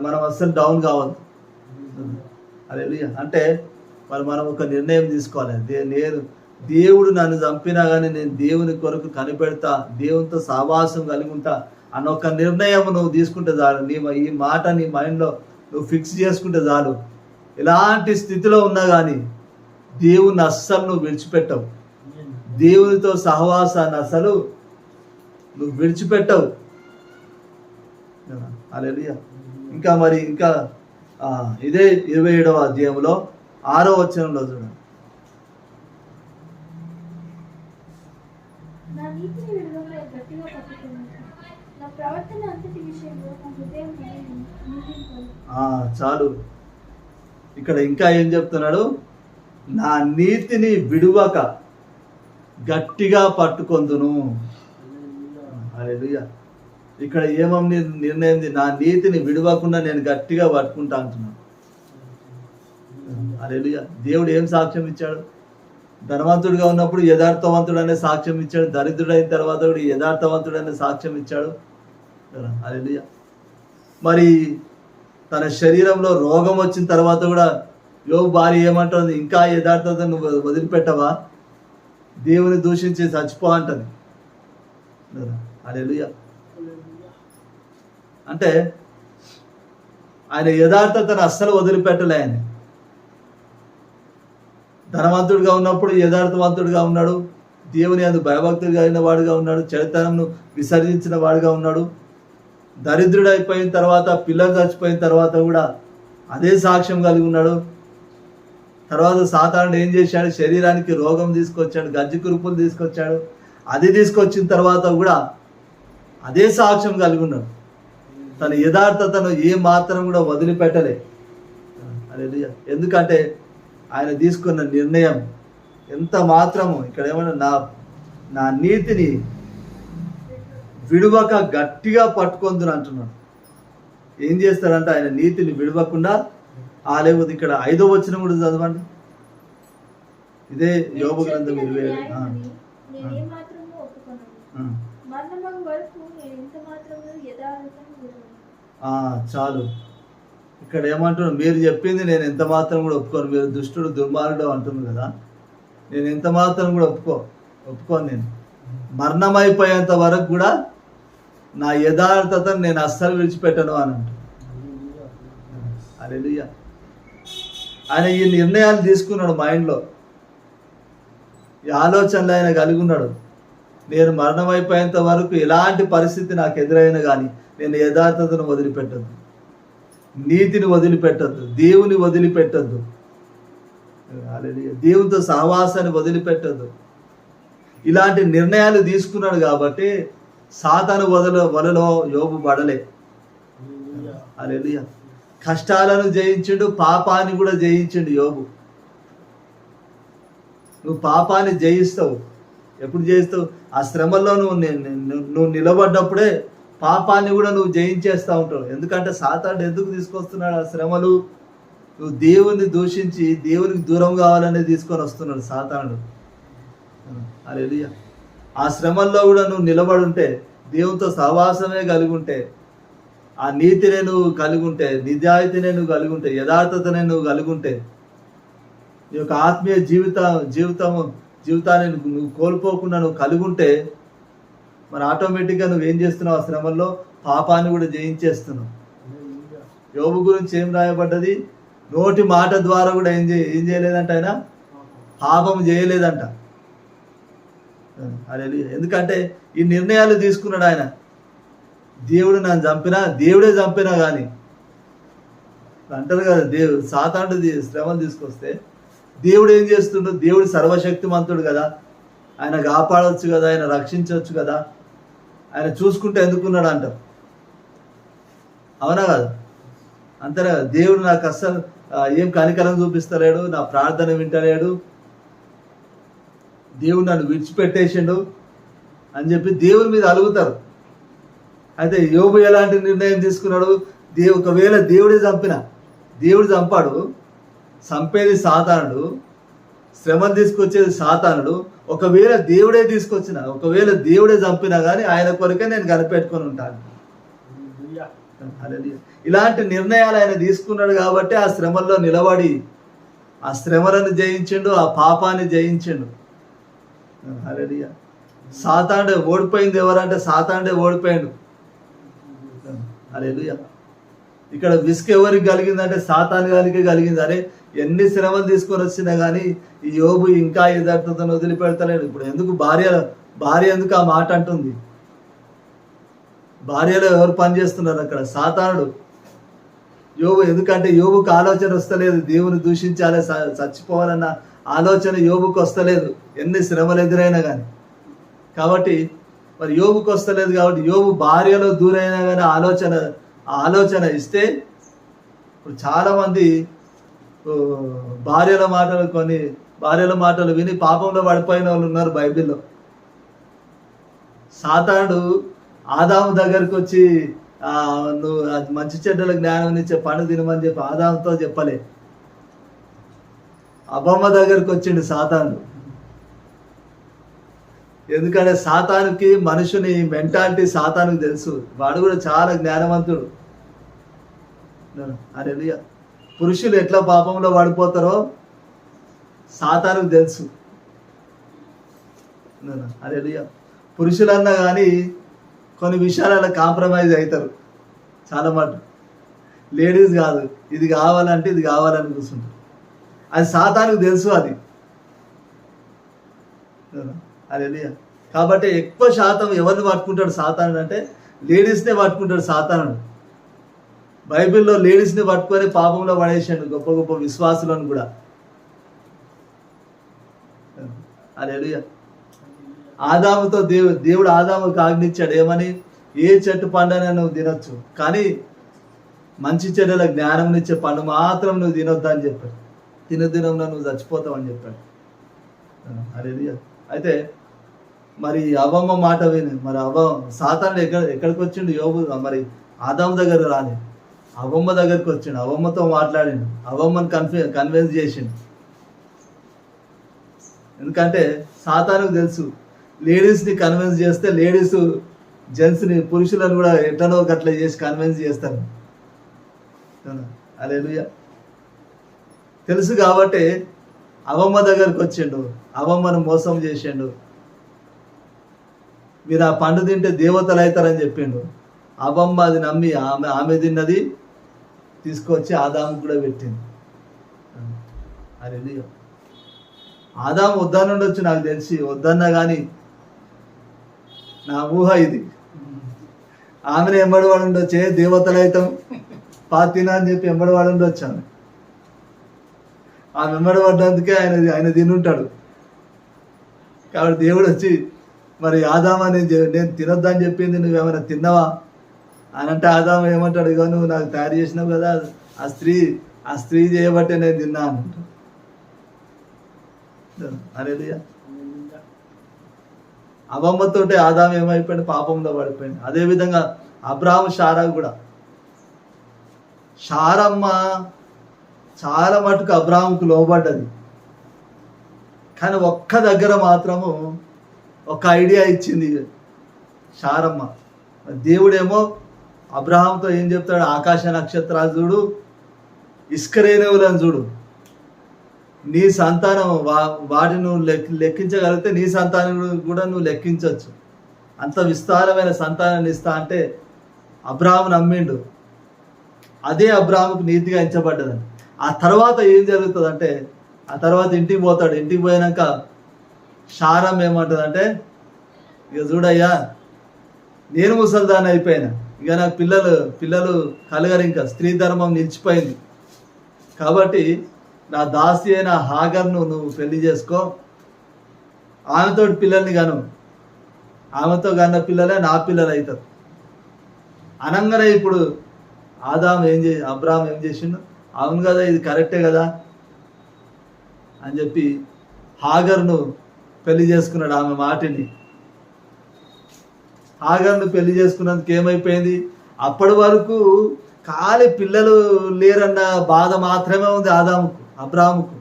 మనం అస్సలు డౌన్ కావద్దు. హల్లెలూయా. అంటే మనం ఒక నిర్ణయం తీసుకోవాలి. దేవుడు నన్ను చంపినా కానీ నేను దేవుని కొరకు కనిపెడతా, దేవునితో సహవాసం కలిగి ఉంటా అన్న ఒక నిర్ణయం నువ్వు తీసుకుంటే చాలు. ఈ మాట నీ మైండ్లో నువ్వు ఫిక్స్ చేసుకుంటే చాలు. ఎలాంటి స్థితిలో ఉన్నా కానీ దేవుని అస్సలు నువ్వు విడిచిపెట్టవు. దేవునితో సహవాసాన్ని అసలు నువ్వు విడిచిపెట్టవు. హల్లెలూయా. ఇంకా ఇదే 27వ అధ్యాయంలో 6వ వచనంలో చూడండి. నా నీతిని విడుదల గట్టిగా పట్టుకున్నాను. నా ప్రవర్తన అంతటి విషయంలో నా హృదయం చాలు. ఇక్కడ ఇంకా ఏం చెప్తున్నాడు? నా నీతిని విడువక గట్టిగా పట్టుకొందును. హల్లెలూయా. ఇక్కడ ఏమని నిర్ణయం? నా నీతిని విడవకుండా నేను గట్టిగా పట్టుకుంటా అంటున్నాను. హల్లెలూయా. దేవుడు ఏం సాక్ష్యం ఇచ్చాడు? ధనవంతుడిగా ఉన్నప్పుడు యథార్థవంతుడు అనే సాక్ష్యం ఇచ్చాడు. దరిద్రుడు అయిన తర్వాత కూడా యథార్థవంతుడు అనే సాక్ష్యం ఇచ్చాడు. హల్లెలూయా. మరి తన శరీరంలో రోగం వచ్చిన తర్వాత కూడా యోబు భార్య ఏమంటుంది? ఇంకా యథార్థత నువ్వు వదిలిపెట్టవా? దేవుని దూషించి చచ్చిపో అంటది. హల్లెలూయా. అంటే ఆయన యథార్థతను అస్సలు వదిలిపెట్టలే. ఆయన ధనవంతుడిగా ఉన్నప్పుడు యథార్థవంతుడిగా ఉన్నాడు. దేవుని యందు భయభక్తుడిగా అయిన వాడుగా ఉన్నాడు. చెడుతనంను విసర్జించిన వాడుగా ఉన్నాడు. దరిద్రుడు అయిపోయిన తర్వాత, పిల్లలు చచ్చిపోయిన తర్వాత కూడా అదే సాక్ష్యం కలిగి ఉన్నాడు. తర్వాత సాతానుడు ఏం చేశాడు? శరీరానికి రోగం తీసుకొచ్చాడు, గజ్జి కురుపులు తీసుకొచ్చాడు. అది తీసుకొచ్చిన తర్వాత కూడా అదే సాక్ష్యం కలిగి ఉన్నాడు. తన యథార్థతను ఏ మాత్రం కూడా వదిలిపెట్టలే. హల్లెలూయా. ఎందుకంటే ఆయన తీసుకున్న నిర్ణయం ఎంత మాత్రము, ఇక్కడ ఏమన్నా నా నీతిని విడువక గట్టిగా పట్టుకొందును అంటున్నాడు. ఏం చేస్తాడంటే ఆయన నీతిని విడవకుండా, లేకపోతే ఇక్కడ 5వ వచనం కూడా చదవండి. ఇదే యోబు గ్రంథం 27. చాలు. ఇక్కడ ఏమంటున్నాను? మీరు చెప్పింది నేను ఎంత మాత్రం కూడా ఒప్పుకోను. మీరు దుష్టుడు దుర్మార్గుడు అంటున్నారు కదా, నేను ఎంత మాత్రం కూడా ఒప్పుకోను. నేను మరణం అయిపోయేంత వరకు కూడా నా యథార్థతను నేను అస్సలు విడిచిపెట్టను అని అంటాను. హల్లెలూయా. ఆయన ఈ నిర్ణయాలు తీసుకున్నాడు మైండ్లో, ఈ ఆలోచనలు ఆయన కలిగి ఉన్నాడు. నేను మరణం అయిపోయేంత వరకు ఎలాంటి పరిస్థితి నాకు ఎదురైనా కానీ నేను యథార్థతను వదిలిపెట్టద్దు, నీతిని వదిలిపెట్టద్దు, దేవుని వదిలిపెట్టద్దు, దేవునితో సహవాసాన్ని వదిలిపెట్టద్దు. ఇలాంటి నిర్ణయాలు తీసుకున్నాడు కాబట్టి సాతాను వలలో యోబు పడలే. హల్లెలూయా. కష్టాలను జయించిండు, పాపాన్ని కూడా జయించిండు యోబు. నువ్వు పాపాన్ని జయిస్తావు. ఎప్పుడు జయిస్తావు? ఆ శ్రమల్లో నువ్వు నిలబడ్డప్పుడే పాపాన్ని కూడా నువ్వు జయించేస్తూ ఉంటావు. ఎందుకంటే సాతాను ఎందుకు తీసుకొస్తున్నాడు ఆ శ్రమలు? నువ్వు దేవుని దూషించి దేవునికి దూరం కావాలనే తీసుకొని వస్తున్నాడు సాతానుడు. హల్లెలూయా. ఆ శ్రమల్లో కూడా నువ్వు నిలబడి ఉంటే, దేవునితో సహవాసమే కలిగి ఉంటే, ఆ నీతినే నువ్వు కలిగి ఉంటే, నిజాయితీనే నువ్వు కలిగి ఉంటే, యథార్థతనే నువ్వు కలిగి ఉంటే, నీ యొక్క ఆత్మీయ జీవితాన్ని నువ్వు కోల్పోకుండా నువ్వు కలిగి ఉంటే, మరి ఆటోమేటిక్గా నువ్వేం చేస్తున్నావు? ఆ శ్రమల్లో పాపాన్ని కూడా జయించేస్తున్నావు. యోబు గురించి ఏం రాయబడ్డది? నోటి మాట ద్వారా కూడా ఏం చేయలేదంట, ఆయన పాపం చేయలేదంట. హల్లెలూయా. ఎందుకంటే ఈ నిర్ణయాలు తీసుకున్నాడు ఆయన. దేవుడు నన్ను చంపినా, దేవుడే చంపినా కానీ అంటారు కదా, సాతానుడు శ్రమలు తీసుకొస్తే దేవుడు ఏం చేస్తుండో? దేవుడు సర్వశక్తిమంతుడు కదా, ఆయన కాపాడవచ్చు కదా, ఆయన రక్షించవచ్చు కదా, ఆయన చూసుకుంటే ఎందుకున్నాడు అంటారు. అవునా కదా? అంతేనా కదా? దేవుడు నాకు అస్సలు ఏం కనికరం చూపిస్తలేడు, నా ప్రార్థన వింటలేడు, దేవుడు నన్ను విడిచిపెట్టేసిండు అని చెప్పి దేవుని మీద అలుగుతారు. అయితే యోబు ఎలాంటి నిర్ణయం తీసుకున్నాడు? ఒకవేళ దేవుడే చంపిన, దేవుడు చంపాడు, చంపేది సాతానుడు, శ్రమను తీసుకొచ్చేది సాతానుడు. ఒకవేళ దేవుడే తీసుకొచ్చిన, ఒకవేళ దేవుడే చంపినా కానీ ఆయన కొరకే నేను కనిపెట్టుకొని ఉంటాను. ఇలాంటి నిర్ణయాలు ఆయన తీసుకున్నాడు కాబట్టి ఆ శ్రమల్లో నిలబడి ఆ శ్రమలను జయించిండు, ఆ పాపాన్ని జయించిండు. హల్లెలూయా. సాతానుడే ఓడిపోయింది. ఎవరంటే సాతానుడే ఓడిపోయాడు. హల్లెలూయా. ఇక్కడ విసుగు ఎవరికి కలిగిందంటే సాతాను గారికి కలిగింది. అరే, ఎన్ని శ్రమలు తీసుకొని వచ్చినా కానీ ఈ యోబు ఇంకా యథార్థతను వదిలిపెడతలేడు. ఇప్పుడు ఎందుకు భార్య ఎందుకు ఆ మాట అంటుంది? భార్యలో ఎవరు పని చేస్తున్నారు అక్కడ? సాతానుడు. యోబు, ఎందుకంటే యోబుకు ఆలోచన వస్తలేదు, దేవుని దూషించాలి, చచ్చిపోవాలన్న ఆలోచన యోబుకు వస్తలేదు, ఎన్ని శ్రమలు ఎదురైనా కానీ. కాబట్టి మరి యోబుకు వస్తలేదు కాబట్టి యోబు భార్యలో దూరైనా కానీ ఆలోచన ఇస్తే, ఇప్పుడు చాలామంది భార్యల మాటలు విని పాపంలో పడిపోయిన వాళ్ళు ఉన్నారు బైబిల్లో. సాతానుడు ఆదాము దగ్గరికి వచ్చి నువ్వు మంచి చెడ్డల జ్ఞానం ఇచ్చే పండు తినమని చెప్పి ఆదాముతో చెప్పలే. అవ్వమ్మ దగ్గరికి వచ్చిండు సాతానుడు. ఎందుకంటే సాతానుకి మనుషుని మెంటాలిటీ సాతానుకు తెలుసు. వాడు కూడా చాలా జ్ఞానవంతుడు. హల్లెలూయా. పురుషులు ఎట్లా పాపంలో పడిపోతారో సాతానుకు తెలుసు. హల్లెలూయా. పురుషులన్నా కానీ కొన్ని విషయాలలో కాంప్రమైజ్ అవుతారు చాలా మాట. లేడీస్ కాదు, ఇది కావాలంటే ఇది కావాలని కూర్చుంటారు. అది సాతానుకు తెలుసు. అది హల్లెలూయా. కాబట్టి ఎక్కువ శాతం ఎవరిని పట్టుకుంటాడు సాతానుడు అంటే లేడీస్నే పట్టుకుంటాడు సాతానుడు. బైబిల్లో లేడీస్ని పట్టుకొని పాపంలో పడేసాడు గొప్ప గొప్ప విశ్వాసులను కూడా. హల్లెలూయా. ఆదాముతో దేవుడు ఆదాముకు ఆజ్ఞించాడు ఏమని? ఏ చెట్టు పండునే నువ్వు తినొచ్చు, కానీ మంచి చెడ్డల జ్ఞానంనిచ్చే పండు మాత్రం నువ్వు తినొద్దు అని చెప్పాడు. తినదినంలో నువ్వు చచ్చిపోతావు అని చెప్పాడు. హల్లెలూయా. అయితే మరి అవ్వమ్మ మాట విని మరి సాతానుడు ఎక్కడికి వచ్చిండు? యోబు మరి ఆదాము దగ్గర రాని, అవ్వమ్మ దగ్గరికి వచ్చిండు, అవ్వమ్మతో మాట్లాడిండు, అవ్వమ్మని కన్విన్స్ చేసిండు. ఎందుకంటే సాతానుకు తెలుసు, లేడీస్ని కన్విన్స్ చేస్తే లేడీస్ జెంట్స్ని, పురుషులను కూడా ఎట్లనో ఒకట్లా చేసి కన్విన్స్ చేస్తారు. హల్లెలూయా. తెలుసు కాబట్టి అవ్వమ్మ దగ్గరికి వచ్చిండు, అవ్వమ్మను మోసం చేసిండు. మీరు ఆ పండు తింటే దేవతలు అవుతారని చెప్పిండు. అవ్వమ్మ అది నమ్మి ఆమె తిన్నది తీసుకొచ్చి ఆదాము కూడా పెట్టింది. హల్లెలూయా. ఆదాము వద్దనుండొచ్చు, నాకు తెలిసి వద్దన్నా కానీ నా ఊహ ఇది. ఆమెను ఎంబడివాడు ఉండొచ్చు, దేవతలు అవుతాం తినా అని చెప్పి ఎంబడివాడు ఉండొచ్చు. ఆమె ఎంబడిపడ్డందుకే ఆయన తినుంటాడు. కాబట్టి దేవుడు వచ్చి మరి ఆదామా నేను తినొద్దని చెప్పింది నువ్వేమైనా తిన్నావా అని అంటే ఆదాము ఏమంటాడు, ఇగో నువ్వు నాకు తయారు చేసినావు కదా, ఆ స్త్రీ చేయబట్టే నేను తిన్నా అంటాడు. హల్లెలూయా. అబమ్మతోటి ఆదాము ఏమైపోయింది, పాపంలో పడిపోయింది. అదేవిధంగా అబ్రాహాము శారా కూడా, శారమ్మ చాలా మటుకు అబ్రాహాముకు లోబడ్డది. కానీ ఒక్క దగ్గర మాత్రము ఒక ఐడియా ఇచ్చింది శారమ్మ. దేవుడేమో అబ్రాహాంతో ఏం చెప్తాడు, ఆకాశ నక్షత్రాలు చూడు, ఇస్కరేణువులను చూడు, నీ సంతానం వాటిని నువ్వు లెక్కించగలిగితే నీ సంతానం కూడా నువ్వు లెక్కించవచ్చు, అంత విస్తారమైన సంతానాన్ని ఇస్తా అంటే అబ్రాహాము నమ్మిండు. అదే అబ్రాహాముకు నీతిగా ఎంచబడ్డదని. ఆ తర్వాత ఏం జరుగుతుందంటే, ఆ తర్వాత ఇంటికి పోతాడు. ఇంటికి పోయినాక శారం ఏమంటుందంటే, ఇక చూడయ్యా నేను ముసల్దాన్ని అయిపోయినా, ఇక నాకు పిల్లలు కలగరు, ఇంకా స్త్రీ ధర్మం నిలిచిపోయింది, కాబట్టి నా దాసి అయిన హాగర్ను నువ్వు పెళ్లి చేసుకో, ఆమెతో పిల్లల్ని కను, ఆమెతో కన్న పిల్లలే నా పిల్లలు అవుతారు అనగానే ఇప్పుడు అబ్రాహాం ఏం చేసిండు, అవును కదా ఇది కరెక్టే కదా అని చెప్పి హాగర్ను పెళ్లి చేసుకున్నాడు. ఆమె మాటిని హాగర్ను పెళ్లి చేసుకున్నందుకు ఏమైపోయింది, అప్పటి వరకు ఖాళీ పిల్లలు లేరన్న బాధ మాత్రమే ఉంది అబ్రాహాముకు.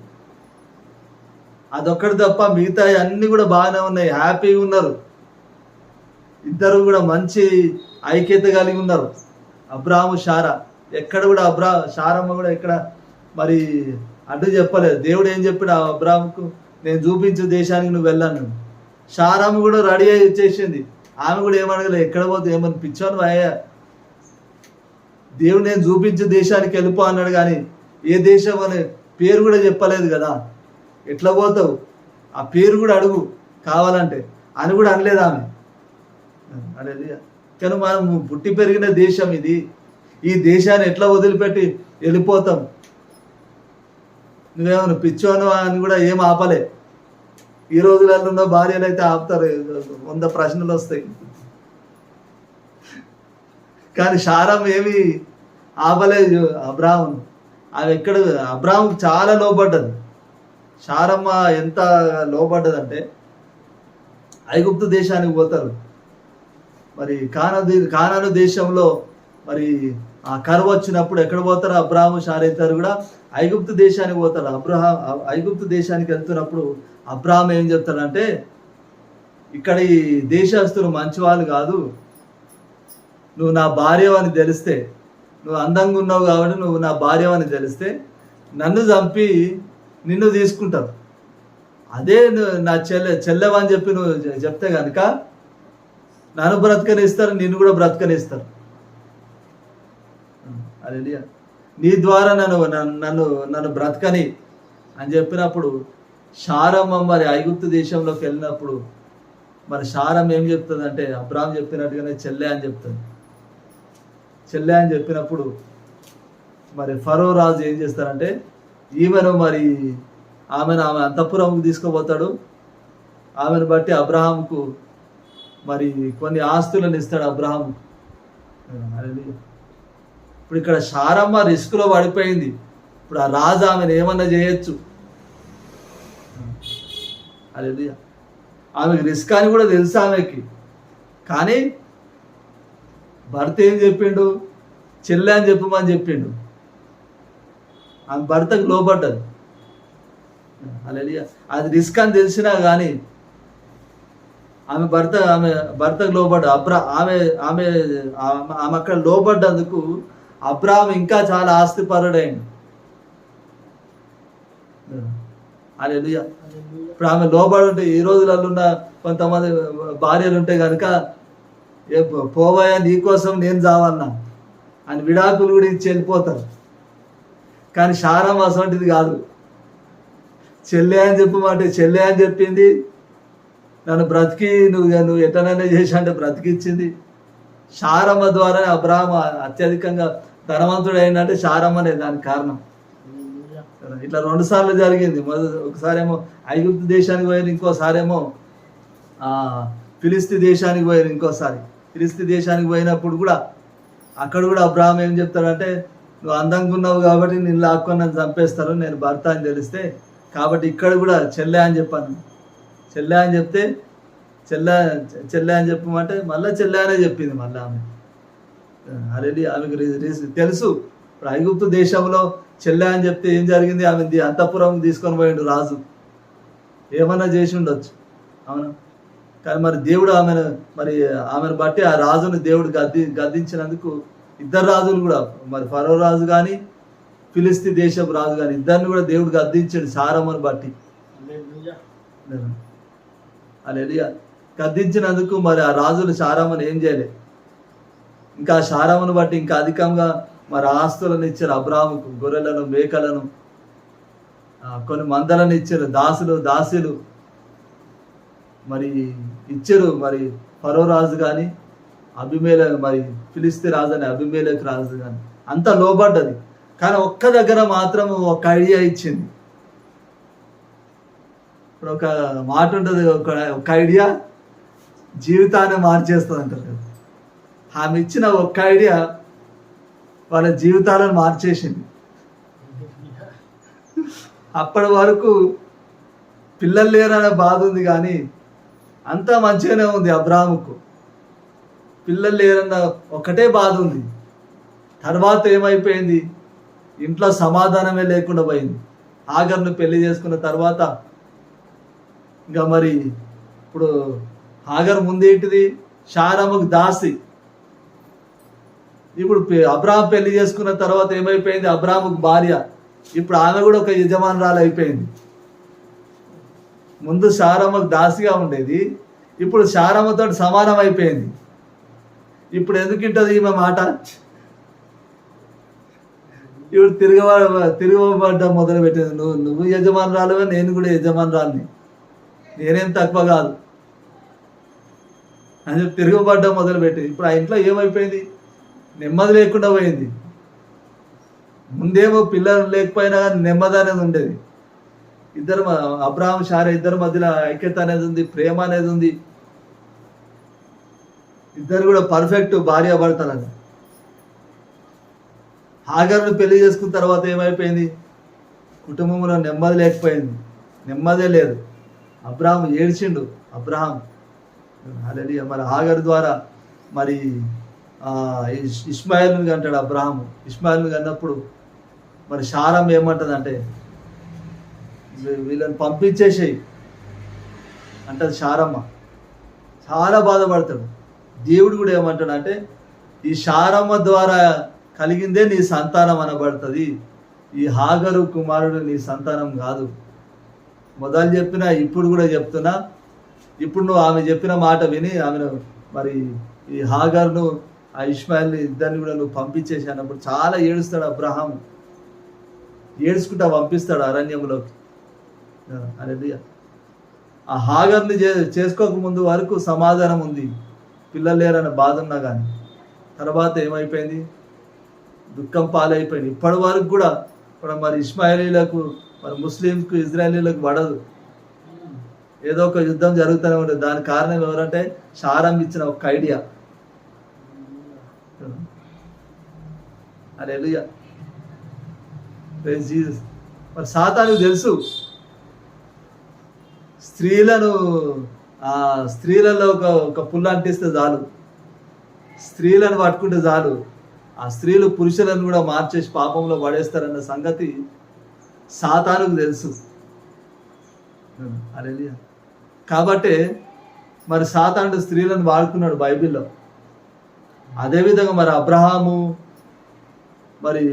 అదొక్కటి తప్ప మిగతా అన్ని కూడా బాగానే ఉన్నాయి, హ్యాపీగా ఉన్నారు. ఇద్దరు కూడా మంచి ఐక్యత కలిగి ఉన్నారు, అబ్రాహాము శారా. ఎక్కడ కూడా శారమ్మ కూడా ఎక్కడ మరి అడ్డు చెప్పలేదు. దేవుడు ఏం చెప్పాడు అబ్రాహాముకు, నేను చూపించే దేశానికి నువ్వు వెళ్ళాను. శారమ్మ కూడా రెడీ అయ్యి వచ్చేసింది. ఆమె కూడా ఏమనగలేదు, ఎక్కడ పోతే ఏమని పిచ్చాను అయ్యా, దేవుడు నేను చూపించే దేశానికి వెళ్ళిపో అన్నాడు, కానీ ఏ దేశం అనే పేరు కూడా చెప్పలేదు కదా, ఎట్లా పోతావు, ఆ పేరు కూడా అడుగు కావాలంటే అని కూడా అనలేదు ఆమె. అదే కానీ మనం పుట్టి పెరిగిన దేశం ఇది, ఈ దేశాన్ని ఎట్లా వదిలిపెట్టి వెళ్ళిపోతాం, నువ్వేమన్నా పిచ్చోను అని కూడా ఏం ఆపలే. ఈ రోజులలో ఉన్న భార్యలు అయితే ఆపుతారు, 100 ప్రశ్నలు వస్తాయి. కానీ శారం ఏమి ఆపలేదు అబ్రాహామును. ఆమె అబ్రాహాముకు చాలా లోబడ్డది. శారమ్మ ఎంత లోబడ్డదంటే, ఐగుప్తు దేశానికి పోతారు. మరి కానాను దేశంలో మరి ఆ కరువు వచ్చినప్పుడు ఎక్కడ పోతారు, అబ్రాహాము శారా ఇద్దరు కూడా ఐగుప్తు దేశానికి పోతారు. ఐగుప్తు దేశానికి వెళ్తున్నప్పుడు అబ్రాహాం ఏం చెప్తాడంటే, ఇక్కడ ఈ దేశస్తులు మంచి వాళ్ళు కాదు, నువ్వు నా భార్యవని తెలిస్తే, నువ్వు అందంగా ఉన్నావు కాబట్టి నువ్వు నా భార్యవని తెలిస్తే నన్ను చంపి నిన్ను తీసుకుంటారు, అదే నా చెల్లెవని చెప్పి నువ్వు చెప్తే కనుక నన్ను బ్రతకనిస్తారు, నిన్ను కూడా బ్రతకనిస్తారు. హల్లెలూయా. నీ ద్వారా నన్ను బ్రతకని అని చెప్పినప్పుడు శారమ్మ మరి ఐగుప్తు దేశంలోకి వెళ్ళినప్పుడు మరి శారం ఏం చెప్తుంది అంటే, అబ్రాహాం చెప్పినట్టుగానే చెల్లె అని చెప్తుంది. చెల్లె అని చెప్పినప్పుడు మరి ఫరో రాజు ఏం చేస్తారంటే, ఆమెను ఆమె అంతఃపురంకు తీసుకుపోతాడు. ఆమెను బట్టి అబ్రాహాంకు మరి కొన్ని ఆస్తులను ఇస్తాడు అబ్రాహాంకు. ఇప్పుడు ఇక్కడ శారమ్మ రిస్క్లో పడిపోయింది. ఇప్పుడు ఆ రాజు ఆమెను ఏమన్నా చేయొచ్చు. హల్లెలూయా. ఆమెకి రిస్క్ అని కూడా తెలుసు ఆమెకి, కానీ భర్త ఏం చెప్పిండు, చెల్లె అని చెప్పమని చెప్పిండు. ఆమె భర్తకు లోబడ్డది. హల్లెలూయా. అది రిస్క్ అని తెలిసినా కానీ ఆమె భర్తకు లోబడ్డ ఆమె అక్కడ లోబడ్డందుకు అబ్రాహాం ఇంకా చాలా ఆస్తిపరుడైండు. హల్లెలూయా. ఇప్పుడు ఆమె లోబడి ఉంటే, ఈ రోజులలో ఉన్న కొంతమంది భార్యలు ఉంటే కనుక, పోవాయా నీకోసం నేను చావన్నా అని విడాకులు కూడా ఇచ్చి వెళ్ళిపోతారు. కానీ శారం అసంటిది కాదు. చెల్లె అని చెప్పమంటే చెల్లె అని చెప్పింది, నన్ను బ్రతికి నువ్వు ఎటనైనా చేసి అంటే బ్రతికిచ్చింది. శారమ్మ ద్వారా అబ్రాహాం అత్యధికంగా ధనవంతుడు అయిందంటే శారమ్మనే దానికి కారణం. ఇట్లా 2 సార్లు జరిగింది. ఒకసారేమో ఐగుప్తు దేశానికి పోయింది, ఇంకోసారేమో ఫిలిస్తీ దేశానికి పోయారు ఇంకోసారి. ఫిలిస్తీ దేశానికి పోయినప్పుడు కూడా అక్కడ కూడా అబ్రాహాం ఏం చెప్తాడంటే, నువ్వు అందంగా ఉన్నావు కాబట్టి నిన్ను లాక్కొని నన్ను చంపేస్తారు, నేను భర్త అని తెలిస్తే, కాబట్టి ఇక్కడ కూడా చెల్లె అని చెప్పాను. చెల్లె అని చెప్తే చెల్లె అని చెప్పమంటే మళ్ళీ చెల్లె అనే చెప్పింది మళ్ళీ ఆమె. ఆల్రెడీ ఆమెకు తెలుసు ఇప్పుడు ఐగుప్తు దేశంలో చెల్లె అని చెప్తే ఏం జరిగింది, ఆమె అంతఃపురం తీసుకొని పోయిండు రాజు, ఏమన్నా చేసి ఉండొచ్చు, అవునా? కానీ మరి దేవుడు ఆమెను బట్టి ఆ రాజును దేవుడు గద్దించినందుకు ఇద్దరు రాజులు కూడా, మరి ఫరో రాజు కానీ ఫిలిస్తీ దేశపు రాజు కానీ ఇద్దరిని కూడా దేవుడు గద్దించాడు సారమ్మను బట్టి. హల్లెలూయా. గద్దించినందుకు మరి ఆ రాజులు సారమ్మను ఏం చేయలేదు. ఇంకా ఆ సారమ్మను బట్టి ఇంకా అధికంగా మరి ఆస్తులను ఇచ్చారు అబ్రాహాముకు, గొర్రెలను మేకలను, కొన్ని మందలను ఇచ్చారు, దాసులు మరి ఇచ్చారు. మరి ఫరో రాజు కానీ మరి ఫిలిస్తీ రాజు అని అబీమెలెకు రాజు కానీ అంతా లోబడ్డది. కానీ ఒక్క దగ్గర మాత్రం ఒక ఐడియా ఇచ్చింది. ఇప్పుడు ఒక మాట ఉంటుంది, ఒక ఐడియా జీవితాన్ని మార్చేస్తుంది అంటారు కదా. ఆమె ఇచ్చిన ఒక్క ఐడియా వాళ్ళ జీవితాలను మార్చేసింది. అప్పటి వరకు పిల్లలు లేరనే బాధ ఉంది, కానీ అంతా మంచిగానే ఉంది. అబ్రాహాముకు పిల్లలు లేరన్న ఒకటే బాధ ఉంది. తర్వాత ఏమైపోయింది, ఇంట్లో సమాధానమే లేకుండా పోయింది. హాగర్ను పెళ్లి చేసుకున్న తర్వాత ఇంకా మరి ఇప్పుడు హాగర్ ముందేంటిది, శారమ్మకు దాసి. ఇప్పుడు అబ్రాహాం పెళ్లి చేసుకున్న తర్వాత ఏమైపోయింది, అబ్రాహాముకు భార్య. ఇప్పుడు ఆమె కూడా ఒక యజమానురాలు అయిపోయింది. ముందు శారమ్మకు దాసిగా ఉండేది, ఇప్పుడు శారమ్మతో సమానం అయిపోయింది. ఇప్పుడు ఎందుకు ఇంటది ఈమె మాట, ఇప్పుడు తిరగబడ్డ మొదలు పెట్టింది. నువ్వు యజమానురాలుగా, నేను కూడా యజమానురాలిని, నేనేం తక్కువ కాదు అని చెప్పి తిరగబడ్డ మొదలు పెట్టింది. ఇప్పుడు ఆ ఇంట్లో ఏమైపోయింది, నెమ్మది లేకుండా పోయింది. ముందేమో పిల్లలు లేకపోయినా కానీ నెమ్మది అనేది ఉండేది. ఇద్దరు అబ్రాహాం శారా ఇద్దరి మధ్యలో ఐక్యత అనేది ఉంది, ప్రేమ అనేది ఉంది. ఇద్దరు కూడా పర్ఫెక్ట్ భార్య భర్తలని. హాగర్ను పెళ్లి చేసుకున్న తర్వాత ఏమైపోయింది, కుటుంబంలో నెమ్మది లేకపోయింది, నెమ్మదే లేదు. అబ్రాహాం ఏడ్చిండు. అబ్రాహాం హల్లెలూయా. మరి హాగర్ ద్వారా మరి ఇష్మాయిల్ని కంటాడు అబ్రాహాము. ఇష్మాయిల్ని కన్నప్పుడు మరి శారమ్మ ఏమంటుంది అంటే, వీళ్ళని పంపించేసేయి అంటది శారమ్మ. చాలా బాధపడతాడు. దేవుడు కూడా ఏమంటాడు అంటే, ఈ శారమ్మ ద్వారా కలిగిందే నీ సంతానం అనబడుతుంది, ఈ హాగరు కుమారుడు నీ సంతానం కాదు. మొదలు చెప్పినా ఇప్పుడు కూడా చెప్తున్నా, ఇప్పుడు నువ్వు ఆమె చెప్పిన మాట విని ఆమెను మరి ఈ హాగర్ను ఆ ఇష్మాయిల్ని ఇద్దరిని కూడా నువ్వు పంపించేసి అన్నప్పుడు చాలా ఏడుస్తాడు అబ్రహాం. ఏడుచుకుంటా పంపిస్తాడు అరణ్యంలోకి. హల్లెలూయా. ఆ హాగర్ని చేసుకోక ముందు వరకు సమాధానం ఉంది, పిల్లలు లేరన్న బాధ ఉన్నా కానీ. తర్వాత ఏమైపోయింది, దుఃఖం పాలైపోయింది. ఇప్పటి వరకు కూడా మరి ఇస్మాయిలీలకు, మరి ముస్లింస్కు, ఇజ్రాయేలీలకు పడదు. ఏదో ఒక యుద్ధం జరుగుతూనే ఉంటుంది. దానికి కారణం ఎవరంటే శారమ్మ ఇచ్చిన ఒక ఐడియా. హల్లెలూయా. Praise Jesus. మరి సాతానుకు తెలుసు స్త్రీలలో ఒక పుల్ల అంటిస్తే చాలు, స్త్రీలను పట్టుకుంటే చాలు, ఆ స్త్రీలు పురుషులను కూడా మార్చేసి పాపంలో పడేస్తారన్న సంగతి సాతానుకు తెలుసు. హల్లెలూయా. కాబట్టి మరి సాతానుడు స్త్రీలను వాడుకున్నాడు బైబిల్లో. అదేవిధంగా మరి అబ్రహాము, మరి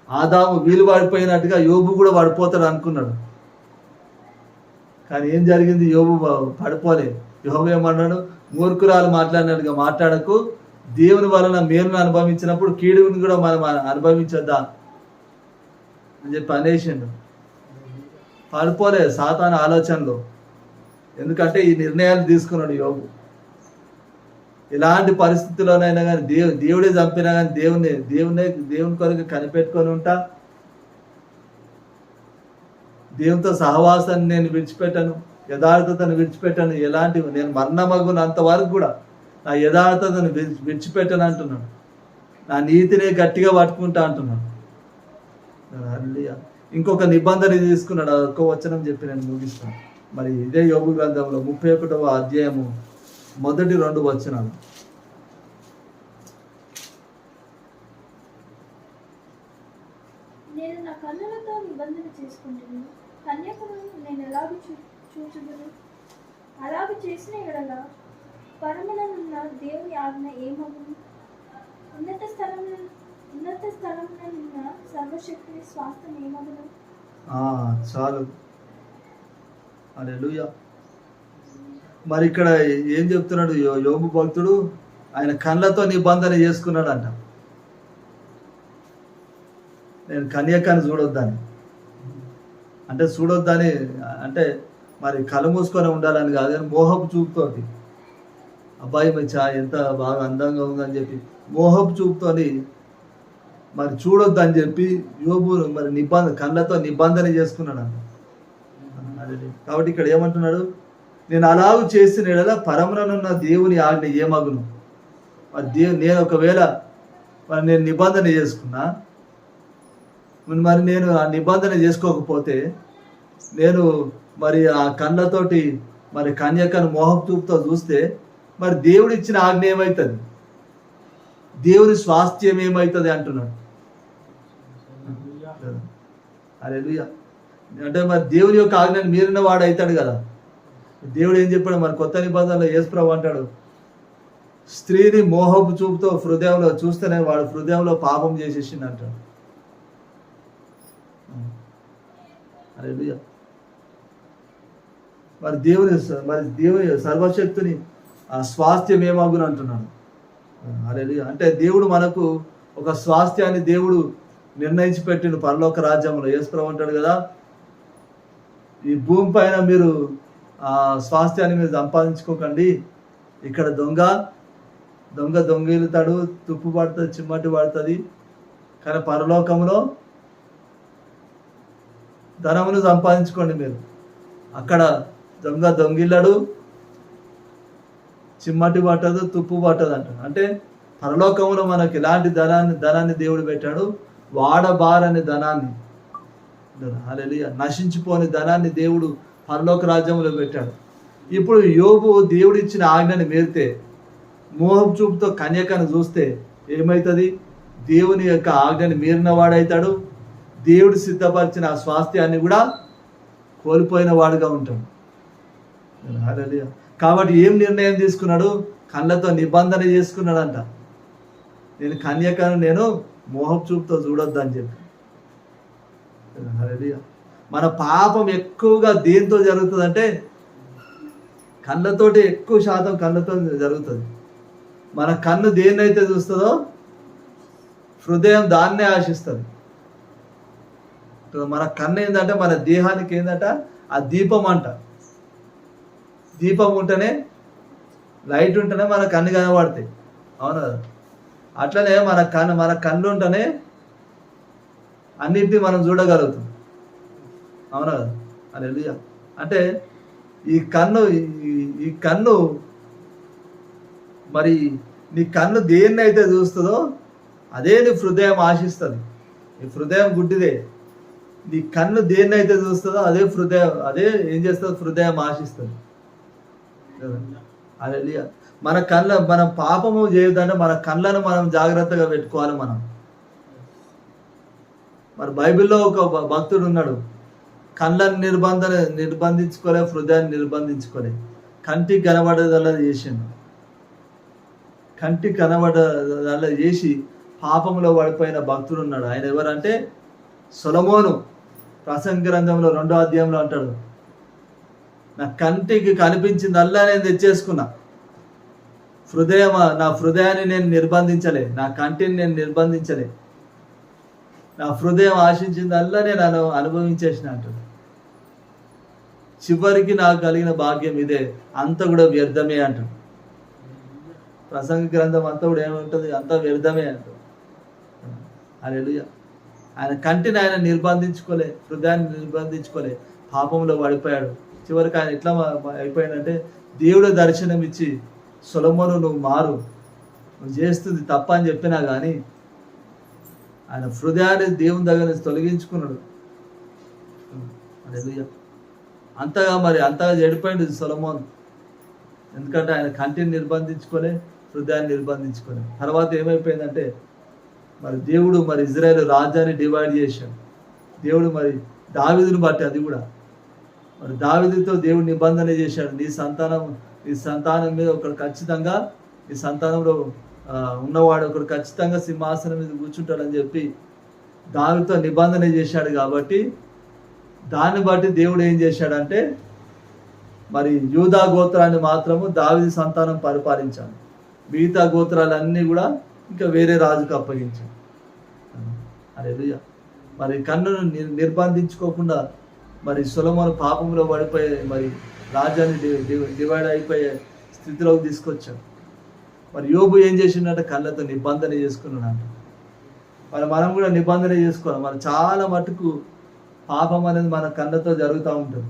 ఆదాము వీలు పడిపోయినట్టుగా యోబు కూడా పడిపోతాడు అనుకున్నాడు. కానీ ఏం జరిగింది, యోబు పడిపోలేదు. యోబు ఏమన్నాడు, మూర్ఖురాలు మాట్లాడినట్టుగా మాట్లాడకు, దేవుని వలన మేలును అనుభవించినప్పుడు కీడుని కూడా మనం అనుభవించద్దా అని చెప్పి అనేసిండు. పడిపోలేదు సాతాను ఆలోచనలో. ఎందుకంటే ఈ నిర్ణయాలు తీసుకున్నాడు యోబు. ఎలాంటి పరిస్థితుల్లోనైనా కానీ దేవుడే చంపినా కానీ దేవుని కొరకు కనిపెట్టుకొని ఉంటా, దేవునితో సహవాసాన్ని నేను విడిచిపెట్టాను, యథార్థతను విడిచిపెట్టాను, ఎలాంటి నేను మరణమగునంత వరకు కూడా నా యథార్థతను విడిచిపెట్టాను అంటున్నాడు. నా నీతిని గట్టిగా పట్టుకుంటా అంటున్నాడు. హల్లెలూయా. ఇంకొక నిబంధన తీసుకున్నాడు. ఒక్క వచనం చెప్పి నేను ముగిస్తాను. మరి ఇదే యోబు గ్రంథంలో 31వ అధ్యాయము మొదటి 2 వచనాలు. నేను నా కన్నులతో నిబంధన చేసుకుంటున్నాను, కన్యకను నేను ఎలాగ చూచుదును? అలాగ చేసిన ఎడల పరమననున్న దేవుని ఆజ్ఞ ఏమగును? ఉన్నత స్థలమున సర్వశక్తిని స్వాస్థ్యం ఏమగును? చాలు. హల్లెలూయా. మరి ఇక్కడ ఏం చెప్తున్నాడు యోబు భక్తుడు? ఆయన కళ్ళతో నిబంధన చేసుకున్నాడంట. నేను కన్యకని చూడొద్దని, అంటే చూడొద్దని అంటే మరి కళ్ళు మూసుకొని ఉండాలని కాదు, కానీ మోహపు చూపుతోటి అబ్బాయి మచ్చా ఎంత బాగా అందంగా ఉందని చెప్పి మోహపు చూపుతోని మరి చూడొద్దని చెప్పి యోబు మరి కళ్ళతో నిబంధన చేసుకున్నాడు. కాబట్టి ఇక్కడ ఏమంటున్నాడు? నేను అలాగూ చేసిన ఎడల పరముననున్న దేవుని ఆజ్ఞ ఏమగును? మరి నేను ఒకవేళ మరి నేను నిబంధన చేసుకున్నా, మరి నేను ఆ నిబంధన చేసుకోకపోతే, నేను మరి ఆ కళ్ళతోటి మరి కన్యకను మోహపు చూపుతో చూస్తే, మరి దేవుడు ఇచ్చిన ఆజ్ఞ ఏమవుతుంది? దేవుని స్వాస్థ్యం ఏమవుతుంది అంటున్నాడు. హల్లెలూయా. అంటే మరి దేవుని యొక్క ఆజ్ఞను మీరిన వాడు అవుతాడు కదా. దేవుడు ఏం చెప్పాడు? మరి కొత్త నిబంధనలో యేసుప్రభు అంటాడు, స్త్రీని మోహపు చూపుతో హృదయంలో చూస్తేనే వాడు హృదయంలో పాపం చేసేసింది అంటాడు. హల్లెలూయా. మరి దేవుని సర్వశక్తిని ఆ స్వాస్థ్యం ఏమగును అంటున్నాడు. హల్లెలూయా. అంటే దేవుడు మనకు ఒక స్వాస్థ్యాన్ని దేవుడు నిర్ణయించి పెట్టిండు పరలోక రాజ్యంలో. యేసుప్రభు అంటాడు కదా, ఈ భూమి పైన మీరు ఆ స్వాస్థ్యాన్ని మీరు సంపాదించుకోకండి, ఇక్కడ దొంగిలుతాడు, తుప్పు పడుతుంది, చిమ్మటి పడుతుంది, కానీ పరలోకంలో ధనమును సంపాదించుకోండి మీరు. అక్కడ దొంగిల్లడు, చిమ్మటి పట్టదు, తుప్పు పట్టదు అంటాడు. అంటే పరలోకంలో మనకు ఎలాంటి ధనాన్ని దేవుడు పెట్టాడు? వాడబారని ధనాన్ని, హల్లెలూయా, నశించిపోని ధనాన్ని దేవుడు పరలోక రాజ్యంలో పెట్టాడు. ఇప్పుడు యోబు దేవుడు ఇచ్చిన ఆజ్ఞని మీరితే, మోహం చూపుతో కన్యకను చూస్తే ఏమవుతుంది? దేవుని యొక్క ఆజ్ఞని మీరిన వాడవుతాడు. దేవుడు సిద్ధపరిచిన ఆ స్వాస్థ్యాన్ని కూడా కోల్పోయిన వాడుగా ఉంటాడు. హల్లెలూయా. కాబట్టి ఏం నిర్ణయం తీసుకున్నాడు? కళ్ళతో నిబంధన చేసుకున్నాడంట. నేను కన్యకను నేను మోహపు చూపుతో చూడొద్దు అని చెప్పి. హల్లెలూయా. మన పాపం ఎక్కువగా దేంతో జరుగుతుందంటే కళ్ళతోటి, ఎక్కువ శాతం కళ్ళతో జరుగుతుంది. మన కన్ను దేన్నైతే చూస్తుందో హృదయం దాన్నే ఆశిస్తుంది. మన కన్ను ఏంటంటే మన దేహానికి ఏంటంట? ఆ దీపం అంట. దీపం ఉంటేనే, లైట్ ఉంటేనే మన కన్ను కనబడతాయి. అవునా? అట్లనే మన కళ్ళు ఉంటేనే అన్నింటినీ మనం చూడగలుగుతాం. అవునా? హల్లెలూయా. అంటే ఈ కన్ను మరి నీ కన్ను దేన్ని అయితే చూస్తుందో అదే నీ హృదయం ఆశిస్తుంది. నీ హృదయం గుడ్డిదే. నీ కన్ను దేన్ని అయితే చూస్తుందో అదే ఏం చేస్తుంది? హృదయం ఆశిస్తుంది. హల్లెలూయా. మనం పాపము చేయొద్దంటే మన కళ్ళను మనం జాగ్రత్తగా పెట్టుకోవాలి. మరి బైబిల్లో ఒక భక్తుడు ఉన్నాడు, కళ్ళని నిర్బంధించుకోలే, హృదయాన్ని నిర్బంధించుకోలే, కంటికి కనబడేదల్లా చేసిండు. కంటికి కనబడేదల్లా చేసి పాపంలో పడిపోయిన భక్తుడు ఉన్నాడు. ఆయన ఎవరంటే సొలొమోను. ప్రసంగి గ్రంథంలో 2వ అధ్యాయంలో అంటాడు, నా కంటికి కనిపించిందల్లా నేను తెచ్చేసుకున్నా, నా హృదయాన్ని నేను నిర్బంధించలే, నా కంటిని నేను నిర్బంధించలే, నా హృదయం ఆశించిందల్లా నేను అనుభవించేసిన అంటాడు. చివరికి నాకు కలిగిన భాగ్యం ఇదే, అంత కూడా వ్యర్థమే అంటాడు. ప్రసంగి గ్రంథం అంతా కూడా ఏముంటుంది? అంతా వ్యర్థమే అంటాడు. హల్లెలూయా. ఆయన కంటిని ఆయన నిర్బంధించుకోలే, హృదయాన్ని నిర్బంధించుకోలే, పాపంలో పడిపోయాడు. చివరికి ఆయన ఎట్లా అయిపోయిందంటే దేవుడు దర్శనం ఇచ్చి సొలొమోను నువ్వు మారు, నువ్వు చేస్తుంది తప్ప అని చెప్పినా కానీ ఆయన హృదయాన్ని దేవుని దగ్గర నుంచి తొలగించుకున్నాడు. హల్లెలూయా. అంతగా చెడిపోయింది సొలొమోను. ఎందుకంటే ఆయన కంటిని నిర్బంధించుకోలే, హృదయాన్ని నిర్బంధించుకోలే. తర్వాత ఏమైపోయిందంటే మరి దేవుడు మరి ఇజ్రాయేల్ రాజ్యాన్ని డివైడ్ చేశాడు. దేవుడు మరి దావీదుని బట్టి అది కూడా మరి దావీదుతో దేవుడు నిబంధన చేశాడు, నీ సంతానం మీద ఒకడు ఖచ్చితంగా, ఈ సంతానంలో ఉన్నవాడు ఒకడు ఖచ్చితంగా సింహాసనం మీద కూర్చుంటాడని చెప్పి దావీదుతో నిబంధన చేశాడు. కాబట్టి దాన్ని బట్టి దేవుడు ఏం చేశాడంటే మరి యూదా గోత్రాన్ని మాత్రము దావీదు సంతానం పరిపాలించాడు, మిగతా గోత్రాలన్నీ కూడా ఇంకా వేరే రాజుకు అప్పగించాడు. హల్లెలూయా. మరి కన్నును నిర్బంధించుకోకుండా మరి సొలొమోను పాపంలో పడిపోయే మరి రాజ్యాన్ని డివైడ్ అయిపోయే స్థితిలోకి తీసుకొచ్చాడు. మరి యోబు ఏం చేసిండంటే కళ్ళతో నిబంధన చేసుకున్నాడంట. మరి మనం కూడా నిబంధన చేసుకోవాలి. మనం చాలా మటుకు పాపం అనేది మన కళ్ళతో జరుగుతూ ఉంటుంది.